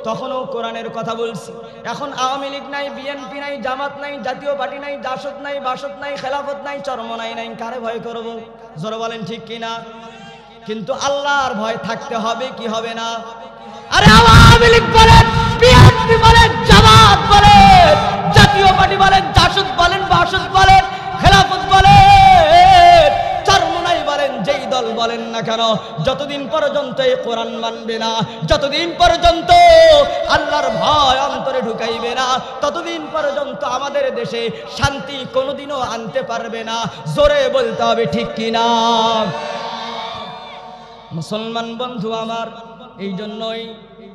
তখনও কোরআনের কথা বলছি। এখন আওয়ামী লীগ নাই, বিএনপি নাই, জামাত নাই, জাতীয় পার্টি নাই, জাসদ নাই, বাসদ নাই, খেলাফত নাই, চরমনাই নাই, কারে ভয় করব? জোরে বলেন ঠিক কিনা? কিন্তু আল্লাহর ভয় থাকতে হবে কি হবে না? আরে আওয়ামী লীগ বলেন, বিএনপি বলেন, জামাত বলেন, জাতীয় পার্টি বলেন, জাসদ বলেন, বাসদ বলেন, খেলাফত বলেন, চরমনাই বলেন, যেই দল বলেন না কেন, যতদিন পর্যন্ত এই কোরআন মানবে না, যতদিন পর্যন্ত আল্লাহর ভয় অন্তরে ঢুকাইবে না, ততদিন পর্যন্ত আমাদের দেশে শান্তি কোনোদিনও আনতে পারবে না। জোরে বলতে হবে ঠিক কিনা? মুসলমান বন্ধু আমার, এই জন্যই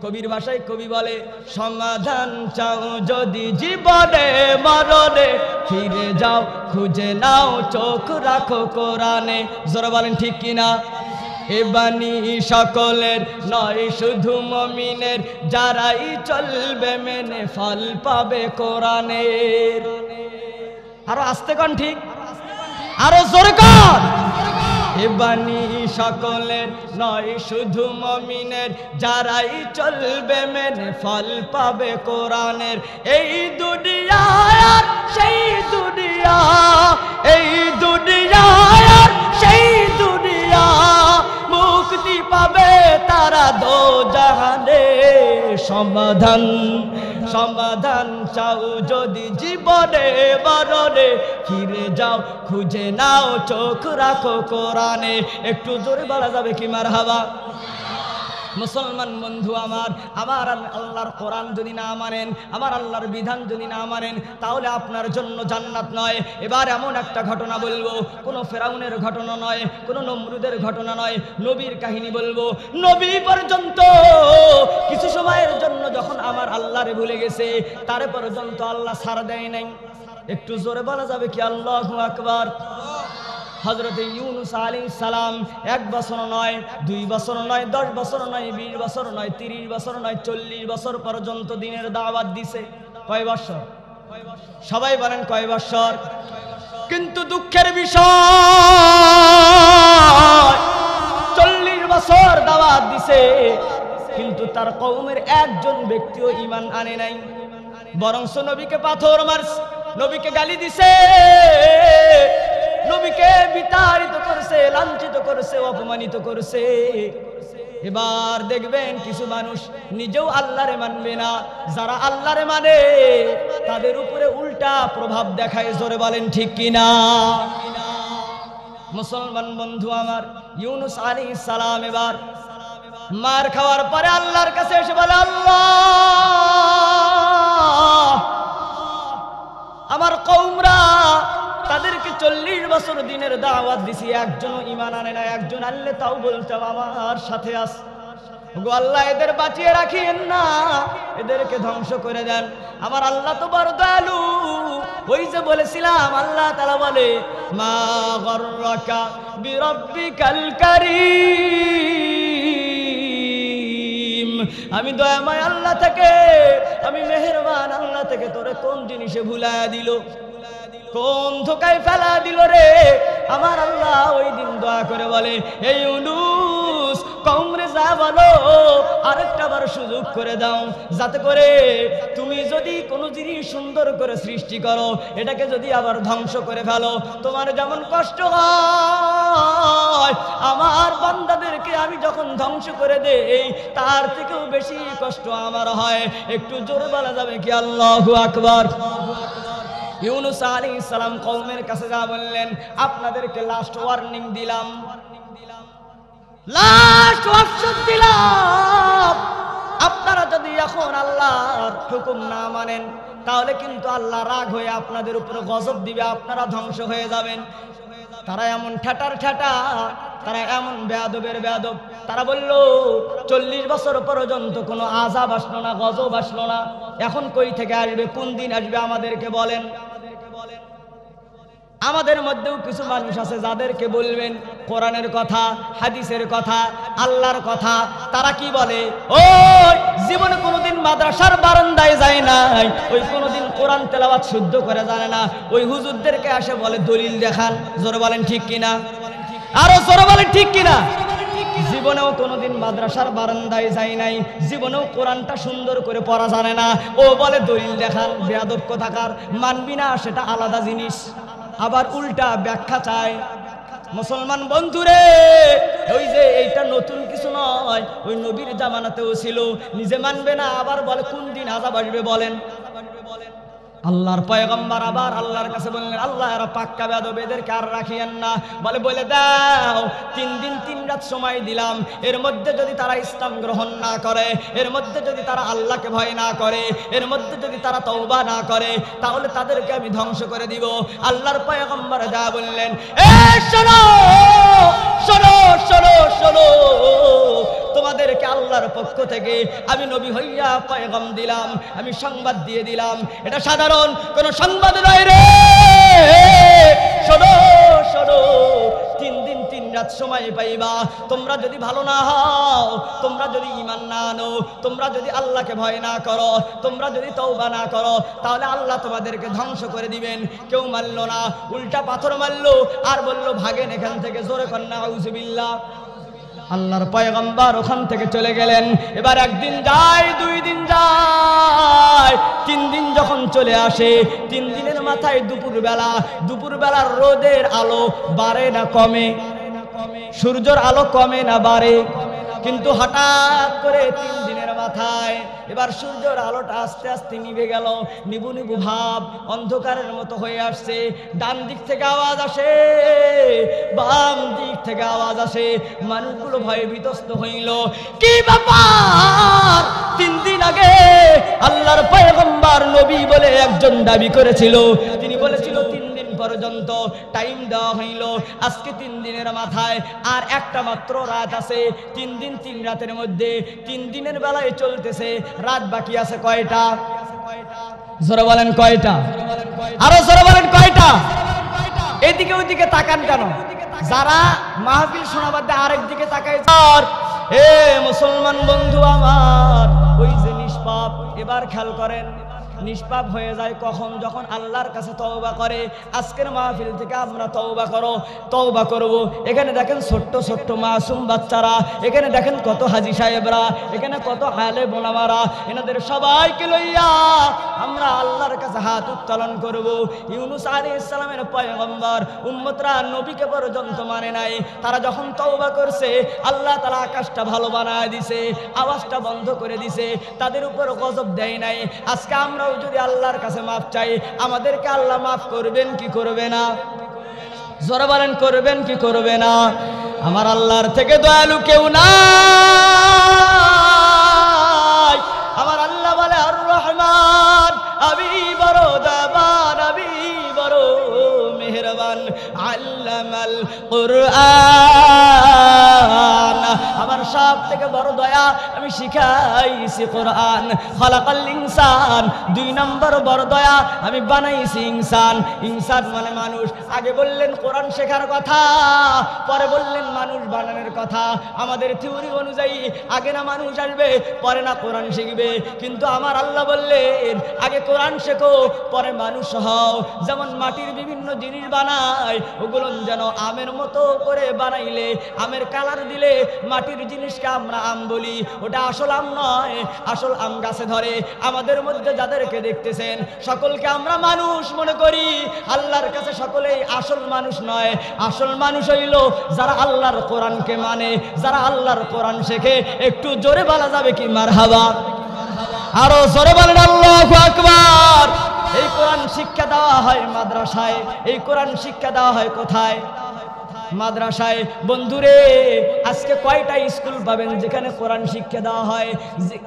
কবির ভাষায় কবি বলে, সমাধান চাও যদি জীবনে মরণে, ফিরে যাও খুঁজে নাও চোখ রাখো কোরআনে। জোরে বলেন ঠিক কিনা? এ বাণী সকলের নয় শুধু মুমিনের, যারাই চলবে মেনে ফল পাবে কোরআনের। আরো আস্তে কন, ঠিক? আরো জোরে কন। এ বাণী সকলের নয় শুধু মুমিনের, যারাই চলবে মেনে ফল পাবে কোরআনের। এই দুনিয়া আর সেই দুনিয়া, এই দুনিয়া আর সেই দুনিয়া, মুক্তি পাবে তারা দোজাহানে। সমাধান সমাধান চাও যদি জীবনে মরণে, ফিরে যাও খুঁজে নাও চোখ রাখো কোরআনে। একটু জোরে বলা যাবে কি মারহাবা? মুসলমান বন্ধু আমার, আমার আল্লাহর কোরআন যদি না মানেন, আমার আল্লাহর বিধান যদি না মানেন, তাহলে আপনার জন্য জান্নাত নয়। এবার এমন একটা ঘটনা বলবো, কোনো ফেরাউনের ঘটনা নয়, কোনো নমরুদের ঘটনা নয়, নবীর কাহিনী বলবো। নবী পর্যন্ত কিছু সময়ের জন্য যখন আমার আল্লাহরে ভুলে গেছে, তারে পর্যন্ত আল্লাহ ছাড় দেয় নাই। একটু জোরে বলা যাবে কি আল্লাহু আকবার? হযরত ইউনূস আলাইহিস সালাম 1 বছর নয়, 2 বছর নয়, 10 বছর নয়, 20 বছর নয়, 30 বছর নয়, 40 বছর পর্যন্ত দ্বীনের দাওয়াত দিছে। কয় বছর? সবাই বলেন কয় বছর? কিন্তু দুঃখের বিষয় 40 বছর দাওয়াত দিছে, কিন্তু তার কওমের একজন ব্যক্তিও ঈমান আনে নাই। বরং নবীকে পাথর মারছে, নবীকে গালি দিছে, নবীকে বিতাড়িত করছে, লাঞ্ছিত করছে, অপমানিত করছে। এবার দেখবেন কিছু মানুষ নিজেও আল্লাহরে মানবে না, যারা আল্লাহরে মানে তাদের উপরে উল্টা প্রভাব দেখায়। জোরে বলেন ঠিক কিনা? মুসলমান বন্ধু আমার, ইউনূস আলাইহিস সালাম এবার মার খাওয়ার পরে আল্লাহর কাছে এসে বলে, আল্লাহ, আমার কওমরা তাদেরকে 40 বছর দিনের দাওয়াত দিছি, একজনও ঈমান আনে না, একজন আনলে তাও বলতে আমার সাথে আস। গো আল্লাহ, এদের বাঁচিয়ে রাখিয়েন না, এদেরকে ধ্বংস করে দেন। আমার আল্লাহ তো বড় দয়ালু। ওই যে বলেছিলাম, আল্লাহ তাআলা বলে, মা গররাকা বিরাব্বিকাল কারীম, আমি দয়াময় আল্লাহ থেকে, আমি মেহেরবান আল্লাহ থেকে তোরে কোন জিনিসে ভুলায়া দিল, কোন ধোকায় ফেলা দিল রে? আমার আল্লাহ ওই দিন দোয়া করে বলে, এই ইউনূস, কওমরে যা বলো আরেকটা বার সুযোগ করে দাও, যাতে করে তুমি যদি কোনো জিনিস সুন্দর করে সৃষ্টি করো এটাকে যদি আবার ধ্বংস করে ফেলো, তোমার যেমন কষ্ট হয় আমার বান্দাদেরকে আমি যখন ধ্বংস করে দেই তার থেকেও বেশি কষ্ট আমার হয়। একটু জোরে বলা যাবে কি আল্লাহু আকবার। ইউনূস আলাইহিস সালাম কওমের কাছে যা বললেন, আপনাদেরকে লাস্ট ওয়ার্নিং দিলাম, লাস্ট ওয়ার্নিং দিলাম, আপনারা যদি এখন আল্লাহর হুকুম না মানেন তাহলে কিন্তু আল্লাহ রাগ হয়ে আপনাদের উপরে গজব দিবে, আপনারা ধ্বংস হয়ে যাবেন। তারা এমন ঠেটার ঠেটা, তারা এমন বেয়াদবের বেয়াদব, তারা বলল 40 বছর পর্যন্ত কোনো আযাব আসলো না, গজব আসলো না, এখন কই থেকে আসবে, কোন দিন আসবে আমাদেরকে বলেন। আমাদের মধ্যেও কিছু মানুষ আছে যাদেরকে বলবেন কোরআনের কথা, হাদিসের কথা, আল্লাহর কথা, তারা কি বলে, ওই জীবনে কোনোদিন মাদ্রাসার বারান্দায় যায় নাই, ওই কোনোদিন কোরআন তেলাওয়াত শুদ্ধ করে জানে না, ওই হুজুরদেরকে আসে বলে দলিল দেখান। জোরে বলেন ঠিক কিনা, আরো জোরে বলেন ঠিক কিনা। জীবনেও কোনোদিন মাদ্রাসার বারান্দায় যায় নাই, জীবনেও কোরআনটা সুন্দর করে পড়া জানে না, ও বলে দলিল দেখান। বেয়াদব কোথাকার, মানবি না সেটা আলাদা জিনিস, আবার উল্টা ব্যাখ্যা চায়। মুসলমান বন্ধুরে, ওই যে এইটা নতুন কিছু নয়, ওই নবীর জামানাতেও ছিল। নিজে মানবে না, আবার বলে কোন দিন আযাব আসবে বলেন। আল্লাহর পয়গম্বর আবার আল্লাহর কাছে বললেন, আল্লাহ এরা পাক্কা বেয়াদব, এদেরকে আর রাখিয়েন না, বলে দাও 3 দিন 3 রাত সময় দিলাম, এর মধ্যে যদি তারা ইসলাম গ্রহণ না করে, এর মধ্যে যদি তারা আল্লাহকে ভয় না করে, এর মধ্যে যদি তারা তওবা না করে, তাহলে তাদেরকে আমি ধ্বংস করে দিব। আল্লাহর পয়গম্বর যা বললেন, শোনো শোনো শোনো শোনো, তোমাদেরকে আল্লাহর পক্ষ থেকে আমি নবী হইয়া পয়গাম দিলাম, আমি সংবাদ দিয়ে দিলাম, এটা সাধারণ কোন সংবাদ নয় রে। শোনো শোনো, 3 দিন 3 রাত সময় পাইবা, তোমরা যদি ভালো না হও, তোমরা যদি ঈমান না আনো, তোমরা যদি আল্লাহকে ভয় না করো, তোমরা যদি তওবা না করো, তাহলে আল্লাহ তোমাদেরকে ধ্বংস করে দিবেন। কেউ মানলো না, উল্টা পাথর মারলো আর বলল ভাগেন এখান থেকে। জোরে কন্যা আউযুবিল্লাহ। আল্লাহর পয়গম্বর ওখান থেকে চলে গেলেন। এবার 1 দিন যায়, 2 দিন যায়, 3 দিন যখন চলে আসে, 3 দিনের মাথায় দুপুরবেলার রোদের আলো বাড়ে না কমে, সূর্যের আলো কমে না বাড়ে, কিন্তু হঠাৎ করে 3 দিনের মাথায় এবার সূর্যের আলোটা আস্তে আস্তে নিভে গেল, নিবু নিবু ভাব, অন্ধকারের মতো হয়ে আসছে। ডান দিক থেকে আওয়াজ আসে, বাম দিক থেকে আওয়াজ আসে, মানুষগুলো ভয়ে বিতস্ত হইল। কি ব্যাপার? 3 দিন আগে আল্লাহর পয়গম্বর নবী বলে একজন দাবি করেছিল, তিনি বলেছিল 3 দিন পর্যন্ত টাইম দেওয়া হইল, আজকে 3 দিনের মাথায় আর একটা মাত্র রাত আছে। 3 দিন 3 রাতের মধ্যে 3 দিনের বেলায় চলতেছে, রাত বাকি আছে কয়টা? জোরে বলেন কয়টা? আরো জোরে বলেন কয়টা? এদিকে ওইদিকে তাকান কেন? যারা মাহফিল শোনাবার দিয়ে আরেক দিকে তাকায়। এ মুসলমান বন্ধু আমার, ওই যে নিষ্পাপ, এবার খেয়াল করেন, নিষ্পাপ হয়ে যায় কখন? যখন আল্লাহর কাছে তওবা করে। আজকের মাহফিল থেকে আমরা তওবা করব। এখানে দেখেন ছোট্ট ছোট্ট মাসুম বাচ্চারা, এখানে দেখেন কত হাজী সাহেবরা, এখানে কত আলেম ওলামারা, এনাদের সবাইকে লইয়া আমরা আল্লাহর কাছে হাত উত্তোলন করব। ইউনূস আলাইহিস সালামের পয়গম্বর উম্মতরা নবীকে পর্যন্ত মানে নাই, তারা যখন তওবা করছে আল্লাহ তাআলা আকাশটা ভালো বানায় দিছে, আওয়াজটা বন্ধ করে দিছে, তাদের উপর গজব দেয় নাই। আজকে আমরা যদি আল্লাহর কাছে মাফ চাই, আমাদেরকে আল্লাহ মাফ করবেন কি করবে না? জোরে বলেন করবেন কি করবে না? আমার আল্লাহর থেকে দয়ালু কেউ নাই। আমার আল্লাহ বলে আর রহমান, আমি বড় দয়াবান, আমি বড় মেহেরবান। আল্লামাল কুরআন, আমার সব থেকে বড় দয়া, আমি শিখাইছি কোরআন। খালাকাল ইনসান, 2 নম্বর বড় দয়া, আমি বানাইছি ইনসান। ইনসান মানে মানুষ। আগে বললেন কোরআন শেখার কথা, পরে বললেন মানুষ বানানোর কথা। আমাদের থিওরি অনুযায়ী আগে না মানুষ আসবে, পরে না কোরআন শিখবে, কিন্তু আমার আল্লাহ বললেন আগে কোরআন শেখো, পরে মানুষ হও। যেমন মাটির বিভিন্ন জিনিস বানায়, বানায় ওগুলো যেন আমের মতো করে বানাইলে, আমের কালার দিলে মাটির জিনিসকে আমরা আম বলি, ওটা আসল আম নয়, আসল আম গাছে ধরে। আমাদের মধ্যে যাদেরকে দেখতেছেন সকলকে আমরা মানুষ মনে করি, আল্লাহর কাছে সকলেই আসল মানুষ নয়। আসল মানুষ হইল যারা আল্লাহর কোরআনকে মানে, যারা আল্লাহর কোরআন শেখে। একটু জোরে বলা যাবে কি মারহাবা? আরো জোরে বলেন আল্লাহু আকবার। এই কোরআন শিক্ষা দেওয়া হয় মাদ্রাসায়, এই কোরআন শিক্ষা দেওয়া হয় কোথায়? মাদ্রাসায়। বন্ধুরে আজকে কয়টা স্কুল পাবেন যেখানে কোরআন শিক্ষা দেওয়া হয়?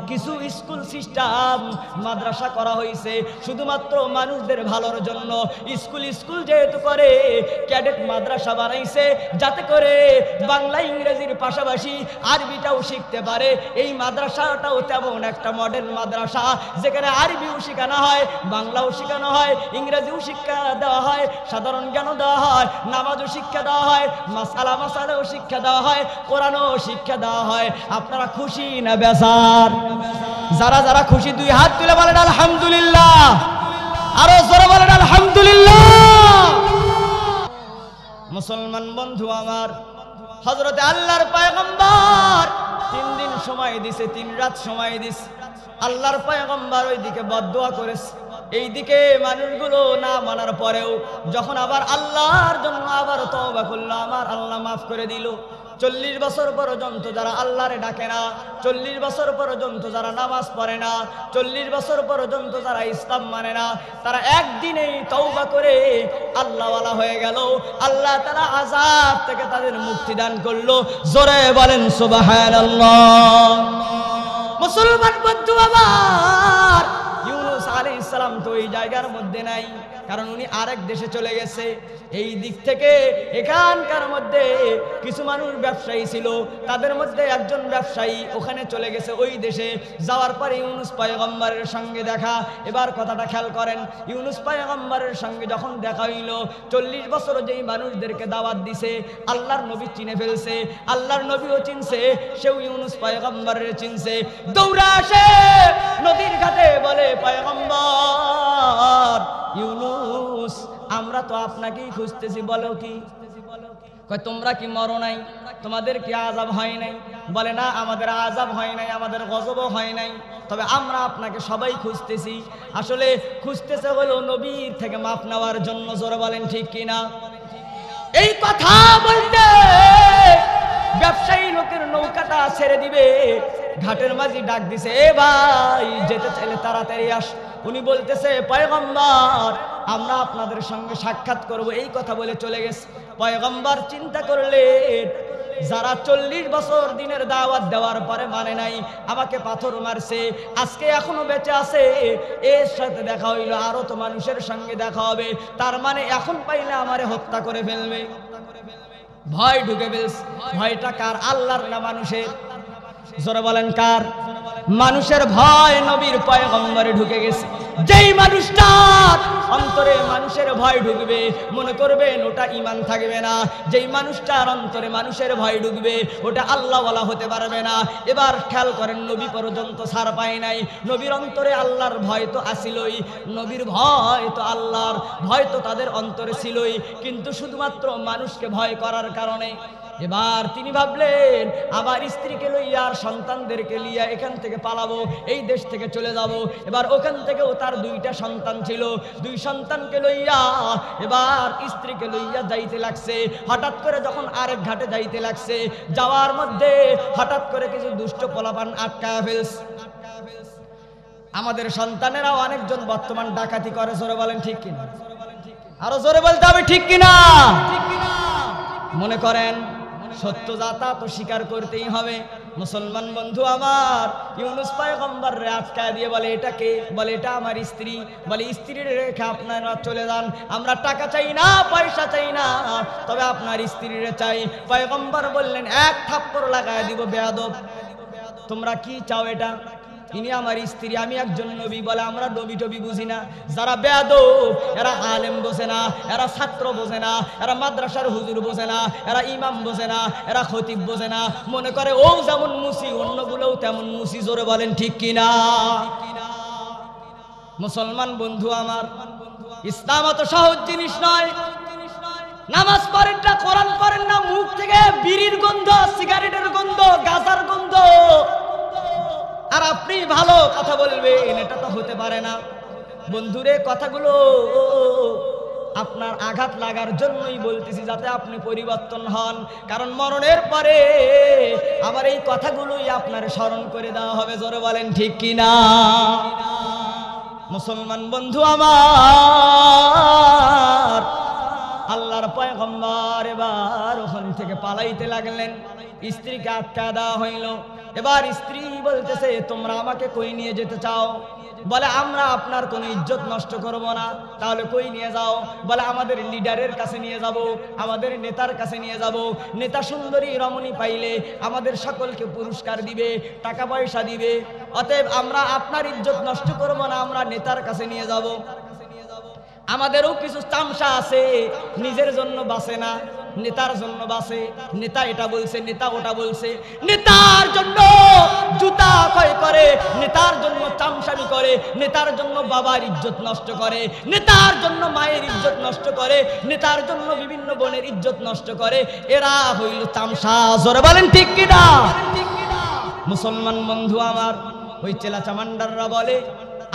কিছু স্কুল সিস্টেম মাদ্রাসা করা হয়েছে শুধুমাত্র মানুষদের ভালোর জন্য। স্কুল যেহেতু করে ক্যাডেট মাদ্রাসা বানাইছে যাতে করে বাংলা ইংরেজির পাশাপাশি আরবিটাও শিখতে পারে। এই মাদ্রাসাটাও তেমন একটা মডেল মাদ্রাসা যেখানে আরবিও শেখানো হয়, বাংলাও শেখানো হয়, ইংরেজিও শিক্ষা দেওয়া হয়, সাধারণ জ্ঞানও দেওয়া হয়, নামাজও শিক্ষা দেওয়া হয়, মাসালাও শিক্ষা দেওয়া হয়, কোরআনও শিক্ষা দেওয়া হয়। আপনারা খুশি না বেজার? যারা যারা খুশি দুই হাত তুলে বলেন আলহামদুলিল্লাহ। আরো জোরে বলেন আলহামদুলিল্লাহ। মুসলমান বন্ধু আমার, হযরতে আল্লাহর পয়গম্বর 3 দিন সময় দিছে, 3 রাত সময় দিছে। আল্লাহর পয়গম্বর ওইদিকে বদদুয়া করেছে, এইদিকে মানুষগুলো না মানার পরেও যখন আবার আল্লাহর জন্য আবার তওবা করলো, আমার আল্লাহ মাফ করে দিল। 40 বছর পর্যন্ত যারা আল্লাহরে ডাকে না, 40 বছর পর্যন্ত যারা নামাজ পড়ে না, 40 বছর পর্যন্ত যারা ইসলাম মানে না, তারা একদিনেই তওবা করে আল্লাহওয়ালা হয়ে গেল। আল্লাহ তাআলা আযাব থেকে তাদের মুক্তি দান করলো। জোরে বলেন সুবহানাল্লাহ। মুসলমান বন্ধু আমার, ইউনূস আলাইহিস সালাম তো এই জায়গার মধ্যে নাই, কারণ উনি আরেক দেশে চলে গেছে। এই দিক থেকে এখানকার মধ্যে কিছু মানুষ ব্যবসায়ী ছিল, তাদের মধ্যে একজন ব্যবসায়ী ওখানে চলে গেছে ওই দেশে। যাওয়ার পরে ইউনূস পয়গম্বরের সঙ্গে দেখা। এবার কথাটা খেয়াল করেন, ইউনূস পয়গম্বরের সঙ্গে যখন দেখা হইল, 40 বছর যেই মানুষদেরকে দাওয়াত দিছে আল্লাহর নবী চিনে ফেলছে, আল্লাহর নবীও চিনছে, সেও ইউনূস পয়গম্বরের চিনছে। দৌড়া আসে নদীর ঘাটে, বলে পয়গম্বর ইউনূস, আমরা তো আপনাকেই খুঁজতেছি। বলো কি? কয় তোমরা কি মরো নাই? তোমাদের কি আযাব হয় নাই? বলে না, আমাদের আযাব হয় নাই, আমাদের গজবও হয় নাই, তবে আমরা আপনাকে সবাই খুঁজতেছি। আসলে খুঁজতেছে হলো নবীর থেকে মাফ নেওয়ার জন্য। জোরে বলেন ঠিক কিনা? এই কথা বলতে ব্যবসায়ী লোকের নৌকাটা ছেড়ে দিবে, ঘাটের মাঝি ডাক দিছে, এ ভাই যেতে চাইলে তাড়াতাড়ি আস। উনি বলতেছে, পয়গম্বর আমরা আপনাদের সঙ্গে সাক্ষাৎ করব, এই কথা বলে চলে গেছে। পয়গম্বর চিন্তা করলেন, যারা 40 বছর দিনের দাওয়াত দেওয়ার পরে মানে নাই, আমাকে পাথর মারছে, আজকে এখনো বেঁচে আছে, এর সাথে দেখা হইলো, আরো তো মানুষের সঙ্গে দেখা হবে, তার মানে এখন পাইলে আমারে হত্যা করে ফেলবে। ভয় ঢুকে ফেলছে। ভয়টা কার? আল্লাহর না মানুষের? জোরে বলেন কার? মানুষের ভয় নবীর পয়গম্বরে ঢুকে গেছে। যেই মানুষটার অন্তরে মানুষের ভয় ঢুকবে, মনে করবেন ওটা ঈমান থাকবে না। যেই মানুষটার অন্তরে মানুষের ভয় ঢুকবে, ওটা আল্লাহওয়ালা হতে পারবে না। এবার খেয়াল করেন, নবী পর্যন্ত ছাড় পায় নাই, নবীর অন্তরে আল্লাহর ভয় তো আসিলই, নবীর ভয় তো আল্লাহর ভয় তো তাদের অন্তরে ছিলই, কিন্তু শুধুমাত্র মানুষকে ভয় করার কারণে এবার তিনি ভাবলেন, আমার স্ত্রীকে লইয়া আর সন্তানদেরকে লিয়া এখান থেকে পালাবো, এই দেশ থেকে চলে যাব। এবার ওখান থেকেও তার 2টা সন্তান ছিল, 2 সন্তানকে লইয়া এবার স্ত্রীকে লইয়া যাইতে লাগছে। হঠাৎ করে যখন আরেক ঘাটে যাইতে লাগছে, যাওয়ার মধ্যে হঠাৎ করে কিছু দুষ্ট পোলাপান আটকায়া ফেলছে। আমাদের সন্তানেরাও অনেকজন বর্তমান ডাকাতি করে। জোরে বলেন ঠিক কিনা? আরো জোরে বলতে হবে ঠিক কিনা? মনে করেন সত্য যাতা তো স্বীকার করতেই হবে। মুসলমান বন্ধু আমার, ইউনূস পয়গম্বর আটকায় দিয়ে বলে, এটা কে? বলে এটা আমার স্ত্রী। বলে স্ত্রীর রেখে আপনারা চলে যান, আমরা টাকা চাই না, পয়সা চাই না, তবে আপনার স্ত্রীর চাই। পয়গম্বর বললেন, 1 থাপ্পড় লাগায় দিব বেয়াদব, তোমরা কি চাও এটা? ইনি আমার স্ত্রী, আমি একজন নবী। বলে আমরা নবী টবি বুঝি না। যারা বেয়াদব এরা আলেম বোঝে না, এরা ছাত্র বোঝে না, এরা মাদ্রাসার হুজুর বোঝে না, এরা ইমাম বোঝে না, এরা খতিব বোঝে না। মনে করে ও যেমন মুসি অন্যগুলোও তেমন মুসি। জোরে বলেন ঠিক কিনা? মুসলমান বন্ধু আমার, ইসলাম অত সহজ জিনিস নয়। নামাজ পড়েন না, কোরআন পড়েন না, মুখ থেকে বিড়ির গন্ধ, সিগারেটের গন্ধ, গাঁজার গন্ধ, আর আপনি ভালো কথা বলবেন, এটা তো হতে পারে না। বন্ধুরে, কথাগুলো আপনার আঘাত লাগার জন্যই বলতেছি, যাতে আপনি পরিবর্তন হন। কারণ মরণের পরে আমার এই কথাগুলোই আপনার স্মরণ করে দেওয়া হবে। জোরে বলেন ঠিক কিনা? মুসলমান বন্ধু আমার, আল্লাহর পয়গম্বর এবার ওখান থেকে পালাইতে লাগলেন। স্ত্রীকে আটকা দেওয়া হইল। এবার স্ত্রী বলতেছে, তোমরা আমাকে কই নিয়ে যেতে চাও? বলে, আমরা আপনার কোনো ইজ্জত নষ্ট করব না। তাহলে কই নিয়ে যাও? বলে, আমাদের লিডারের কাছে নিয়ে যাব, আমাদের নেতার কাছে নিয়ে যাব। নেতা সুন্দরী রমণী পাইলে আমাদের সকলকে পুরস্কার দিবে, টাকা পয়সা দিবে। অতএব আমরা আপনার ইজ্জত নষ্ট করব না, আমরা নেতার কাছে নিয়ে যাব। আমাদেরও কিছু তামসা আছে, নিজের জন্য বাঁচে না, নেতার জন্য বাঁচে। নেতা এটা বলছে, নেতা ওটা বলছে, নেতার জন্য জুতা ক্ষয় করে, নেতার জন্য তামসামি করে, নেতার জন্য বাবার ইজ্জত নষ্ট করে, নেতার জন্য মায়ের ইজ্জত নষ্ট করে, নেতার জন্য বিভিন্ন বোনের ইজ্জত নষ্ট করে। এরা হইল তামসা। জোরে বলেন ঠিক কিনা? মুসলমান বন্ধু আমার, ওই চেলা চামান্ডাররা বলে,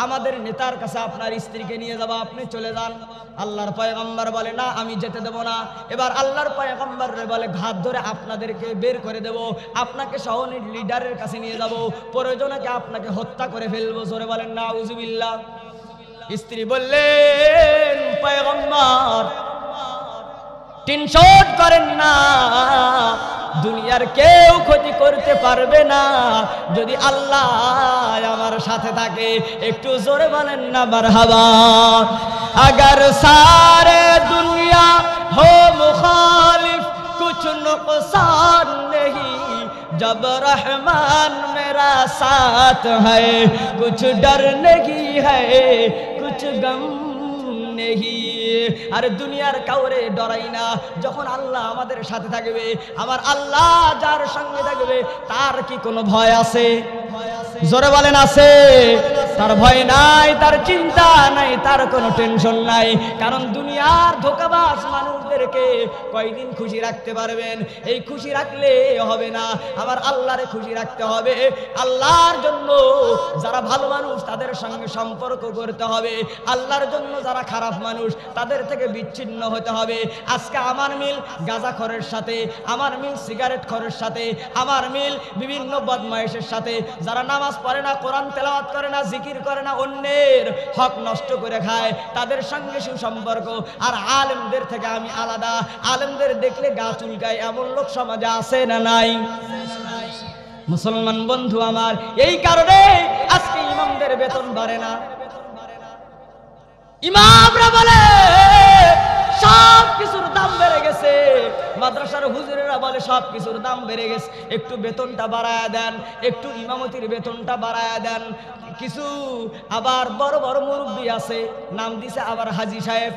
আমাদের নেতার কাছে আপনার স্ত্রীকে নিয়ে যাব, আপনি চলে যান। আল্লাহর পয়গম্বর বলে, না, আমি যেতে দেব না। এবার আল্লাহর পয়গম্বর বলে, ঘাত ধরে আপনাদেরকে বের করে দেব, আপনাকে শহরের লিডারের কাছে নিয়ে যাব, প্রয়োজনে আপনাকে হত্যা করে ফেলবো। জোরে বলেন নাউজুবিল্লাহ। স্ত্রী বললেন, পয়গম্বর টেনশন করেন না, দুনিয়ার কেউ ক্ষতি করতে পারবে না যদি আল্লাহ আমার সাথে থাকে। একটু জোরে বলেন না মারহাবা। अगर सारे दुनिया हो मुखालिफ कुछ नुकसान नहीं, जब रहमान मेरा साथ है कुछ डर नहीं है कुछ गम नहीं। আর দুনিয়ার কাউরে ডরাই না, যখন আল্লাহ আমাদের সাথে থাকবে, আমার আল্লাহ যার সঙ্গে থাকবে তার কি কোনো ভয় আছে? জোরে বলেন আছে? তার ভয় নাই, তার চিন্তা নাই, তার কোনো টেনশন নাই। কারণ দুনিয়ার ধোঁকাবাজ মানুষদেরকে কয়দিন খুশি রাখতে পারবেন? এই খুশি রাখলে হবে না, আমার আল্লাহরে খুশি রাখতে হবে। আল্লাহর জন্য যারা ভালো মানুষ তাদের সঙ্গে সম্পর্ক করতে হবে, আল্লাহর জন্য যারা খারাপ মানুষ তাদের থেকে বিচ্ছিন্ন হতে হবে। আজকে আমার মিল গাঁজাখোরের সাথে, আমার মিল সিগারেট খোরের সাথে, আমার মিল বিভিন্ন বদমাইশের সাথে, যারা নামাজ পড়ে না, কোরআন তেলাওয়াত করে না, জিকির করে না, অন্যের হক নষ্ট করে খায়, তাদের সঙ্গে সুসম্পর্ক। আর আলেমদের থেকে আমি আলাদা, আলেমদের দেখলে গা চুলকায়, এমন লোক সমাজে আছে না নাই? মুসলমান বন্ধু আমার, এই কারণে আজকে ইমামদের বেতন বাড়ে না। ইমামরা বলে সব কিছুর দাম বেড়ে গেছে, মাদ্রাসার হুজুরেরা বলে সব কিছুর দাম বেড়ে গেছে, একটু বেতনটা বাড়ায়া দেন, একটু ইমামতির বেতনটা বাড়ায়া দেন। কিছু আবার বড় বড় মুরব্বী আছে, নাম দিছে আবার হাজী সাহেব।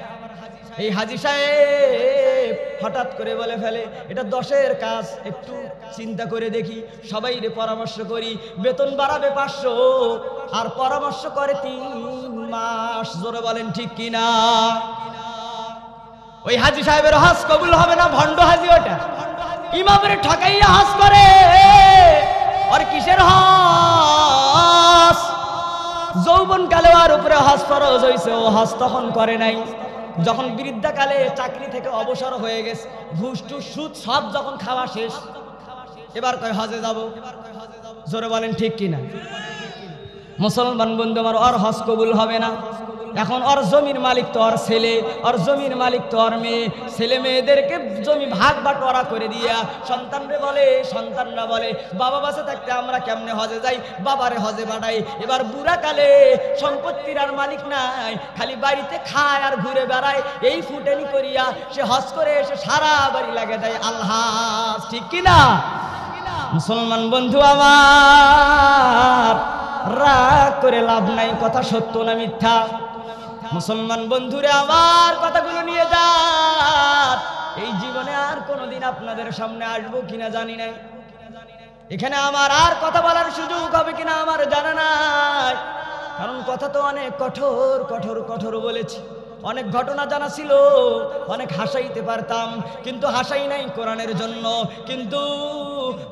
এই হাজী সাহেব হঠাৎ করে বলে ফেলে, এটা 10-এর কাজ, একটু চিন্তা করে দেখি, সবাই পরামর্শ করি, বেতন বাড়াবে 500, আর পরামর্শ করে 3 মাস। জোরে বলেন ঠিক কিনা? ওই হাজী সাহেবের হজ কবুল হবে না, ভণ্ড হাজী ওটা, ইমামের ঠকাইয়া হজ করে। আর কিসের হজ? যৌবন কালে আর উপরে হজ ফরজ হয়েছে, ও হজ তখন করে নাই। যখন বৃদ্ধাকালে চাকরি থেকে অবসর হয়ে গেছে, ঘুষ টুস সুদ সব যখন খাওয়া শেষ, এবার কয় হজে যাব। জোরে বলেন ঠিক কিনা? মুসলমান বন্ধু আমার, ওর হজ কবুল হবে না। এখন ওর জমির মালিক তো ওর ছেলে, ওর জমির মালিক তো ওর মেয়ে। ছেলে মেয়েদেরকে জমি ভাগ বাটোয়ারা করে দিয়া সন্তানরা বলে বাবা বাসে থাকতে আমরা কেমনে হজে যাই, বাবারে হজে পাঠাই। এবার বুড়া কালে সম্পত্তির আর মালিক নাই, খালি বাড়িতে খায় আর ঘুরে বেড়ায়। এই ফুটেনি করিয়া সে হজ করে এসে সারা বাড়ি লাগে দেয় আল্লাহ। ঠিক কিনা? মুসলমান বন্ধু আমার, রাগ করে লাভ নাই, কথা সত্য না মিথ্যা? মুসলমান বন্ধুরে আমার, কথাগুলো নিয়ে যান। এই জীবনে আর কোনোদিন আপনাদের সামনে আসবো কিনা জানি নাই, এখানে আমার আর কথা বলার সুযোগ হবে কিনা আমার জানা নাই। কারণ কথা তো অনেক কঠোর কঠোর কঠোর বলেছি। অনেক ঘটনা জানা ছিল, অনেক হাসাইতে পারতাম, কিন্তু হাসাই নাই কোরআনের জন্য, কিন্তু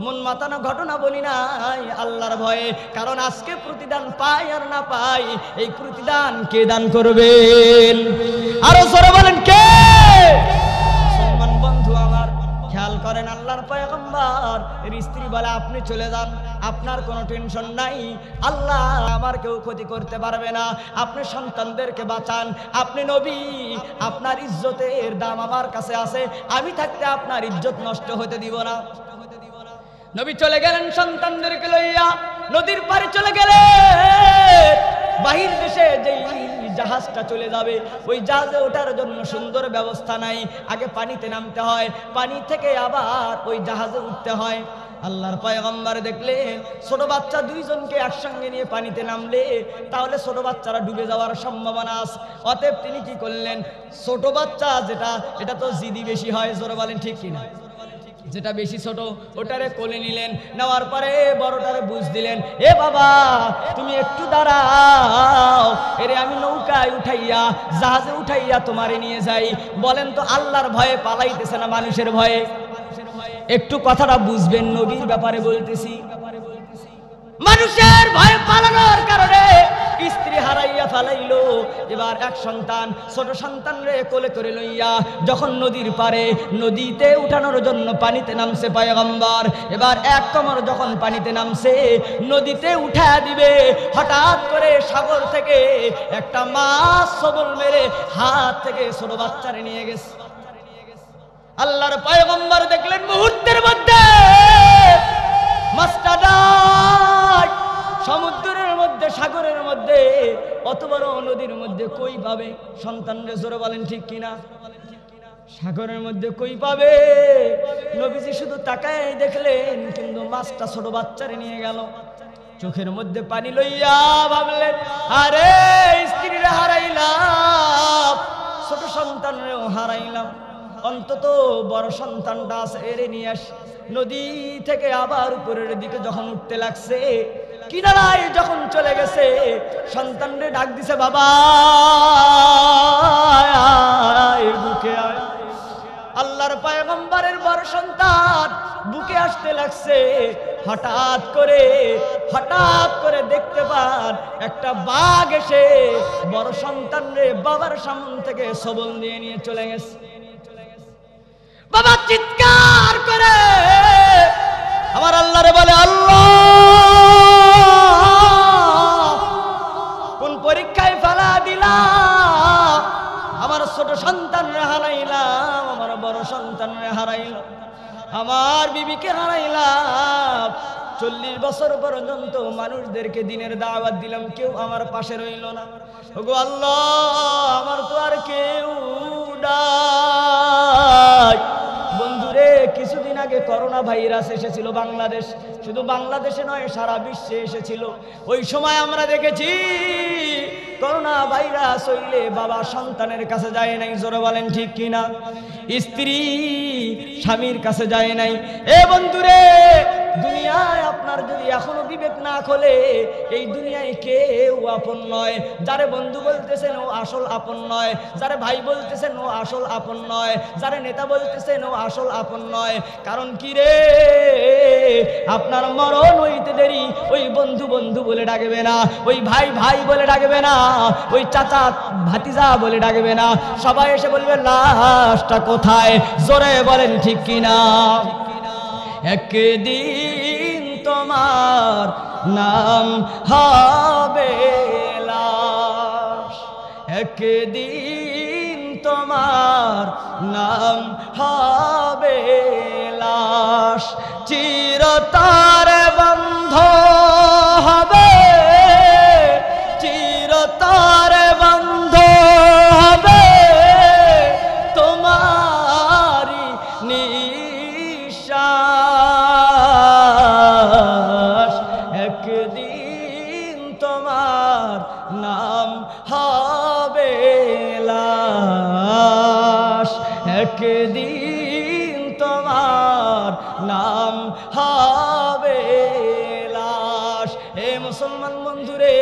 মন মাতানো ঘটনা বলি নাই আল্লাহর ভয়ে। কারণ আজকে প্রতিদান পাই আর না পাই, এই প্রতিদান কে দান করবেন? আরো জোরে বলেন কে? মুসলমান বন্ধু আমার, খেয়াল করেন, আল্লাহর পয়গম্বর এর স্ত্রী বলে আপনি চলে যান, আপনার কোনো টেনশন নাই, আল্লাহ আমার কেউ ক্ষতি করতে পারবে না, আপনি সন্তানদেরকে বাঁচান, আপনি নবী, আপনার ইজ্জতের দাম আমার কাছে আছে, আমি থাকতে আপনার ইজ্জত নষ্ট হতে দিব না। নবী চলে গেলেন সন্তানদেরকে লইয়া, নদীর পাড়ে চলে গেলেন। বাহির দেশে যেই জাহাজটা চলে যাবে, ওই জাহাজে ওঠার জন্য সুন্দর ব্যবস্থা নাই, আগে পানিতে নামতে হয়, পানি থেকে আবার ওই জাহাজে উঠতে হয়। আল্লাহর পয়গম্বর দেখলেন ছোট বাচ্চা দুইজনকে একসঙ্গে নিয়ে পানিতে নামলে তাহলে ছোট বাচ্চারা ডুবে যাওয়ার সম্ভাবনা আছে। অতএব তিনি কি করলেন, ছোট বাচ্চা যেটা, এটা তো জিদি বেশি হয়, জোরে বলেন ঠিক কিনা, যেটা বেশি ছোট ওটারে কোলে নিলেন, নেওয়ার পরে বড়টারে বুঝ দিলেন, এ বাবা তুমি একটু দাঁড়াও, এরে আমি নৌকায় উঠাইয়া জাহাজে উঠাইয়া তোমারে নিয়ে যাই। বলেন তো আল্লাহর ভয়ে পালাইতেছে না মানুষের ভয়ে? একটু কথাটা বুঝবেন, নবীর ব্যাপারে বলতেছি। মানুষের ভয়ে পালানোর কারণে স্ত্রী হারাইয়া ফেলাইলো, এবার এক সন্তান, ছোট সন্তান রে কোলে করে লইয়া যখন নদীর পারে নদীতে উঠানোর জন্য পানিতে নামছে পয়গম্বর, এবার এক কোমর যখন পানিতে নামছে নদীতে উঠা দিবে, হঠাৎ করে সাগর থেকে একটা মাছ সবল মেরে হাত থেকে ছোট বাচ্চারে নিয়ে গেছে। আল্লাহর পয়গম্বর দেখলেন মুহূর্তের মধ্যে মাছটা নাই, সমুদ্রের মধ্যে, সাগরের মধ্যে, অত বড় নদীর মধ্যে কই পাবে সন্তানরে? জোরে বলেন ঠিক কিনা? সাগরের মধ্যে কই পাবে? নবীজি শুধু তাকায় দেখলেন, কিন্তু মাছটা ছোট বাচ্চারে নিয়ে গেল। চোখের মধ্যে পানি লইয়া ভাবলেন, আরে স্ত্রীরে হারাইলাম, ছোট সন্তানরেও হারাইলাম, অন্তত বড় সন্তানটা আছে এরে নিয়ে আস। নদী থেকে আবার উপরের দিকে যখন উঠতে লাগছে, কিনারায় যখন চলে গেছে, সন্তানরে ডাক দিছে, বাবা বুকে আয়। আল্লাহর পয়গম্বরের বড় সন্তান বুকে আসতে লাগছে, হঠাৎ করে দেখতে পান একটা বাঘ এসে বড় সন্তানরে বাবার সামনে থেকে সবল দিয়ে নিয়ে চলে গেছে। বাবা চিৎকার করে আমার আল্লাহরে বলে, আল্লাহ কোন পরীক্ষায় ফেলা দিলাম, আমার ছোট সন্তানরে হারাইলাম, আমার বড় সন্তানরে হারাইলাম, আমার বিবিকে হারাইলাম, 40 বছর পর্যন্ত মানুষদেরকে দিনের দাওয়াত দিলাম, কেউ আমার পাশে রইল না। ওগো আল্লাহ, আমার তো আর কেউ নাই। বন্ধুরে, কিছুদিন আগে করোনা ভাইরাস এসেছিল বাংলাদেশ, শুধু বাংলাদেশে নয় সারা বিশ্বে এসেছিল। ওই সময় আমরা দেখেছি করোনা ভাইরাস হইলে বাবা সন্তানের কাছে যায় নাই, জোরে বলেন ঠিক কিনা? স্ত্রী স্বামীর কাছে যায় নাই। এ বন্ধুরে, দুনিয়ায় আপনার যদি এখনো বিবেক না খোলে, এই দুনিয়ায় কেউ আপন নয়। যারে বন্ধু বলতেছেন ও আসল আপন নয়, যারে ভাই বলতেছেন ও আসল আপন নয়, যারে নেতা বলতেছেন ও আসল আপন নয়। কারণ কি রে, আপনার মরণ হইতে দেরি ওই বন্ধু বন্ধু বলে ডাকবে না, ওই ভাই ভাই বলে ডাকবে না, ওই চাচা ভাতিজা বলে ডাকবে না, সবাই এসে বলবে লাশটা কোথায়? জোরে বলেন ঠিক কিনা? একদিন তোমার নাম হবে লাশ, একদিন তোমার নাম হবে লাশ, চিরতরে বন্ধ হবে, চিরতরে বন্ধ হবে তোমারি নিঃশ্বাস, একদিন তোমার নাম হবে লাশ, একদিন তোমার নাম হবে লাশ। হে মুসলমান বন্ধুরে,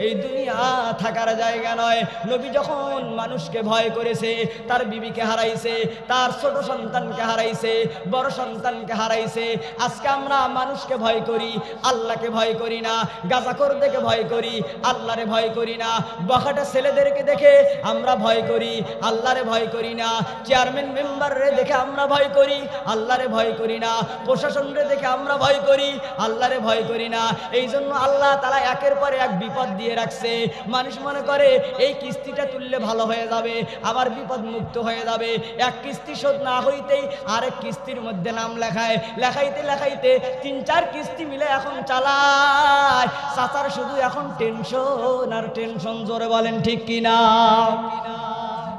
এই দুনিয়া দুনিয়া থাকার জায়গা নয়। নবী যখন মানুষকে ভয় করেছে, তার বিবিকে হারাইছে, তার ছোট সন্তানকে হারাইছে, বড় সন্তানকে হারাইছে। আজকে আমরা মানুষকে ভয় করি, আল্লাহকে ভয় করি না। গাঁজাখোরদেরকে ভয় করি, আল্লাহরে ভয় করি না। বখাটে ছেলেদেরকে দেখে আমরা ভয় করি, আল্লাহরে ভয় করি না। চেয়ারম্যান মেম্বাররে দেখে আমরা ভয় করি, আল্লাহরে ভয় করি না। প্রশাসনরে দেখে আমরা ভয় করি, আল্লাহরে ভয় করি না। এই জন্য আল্লাহ তাআলা একের পর এক বিপদ দিয়ে রাখছে। মানুষ মনে করে এই কিস্তিটা তুললে ভালো হয়ে যাবে, আবার বিপদ মুক্ত হয়ে যাবে। এক কিস্তি শোধ না হইতেই আরেক কিস্তির মধ্যে নাম লেখায়, লেখাইতে লেখাইতে ৩-৪ কিস্তি মিলে এখন চালায়। চাচার শুধু এখন টেনশন আর টেনশন, জোরে বলেন ঠিক কিনা?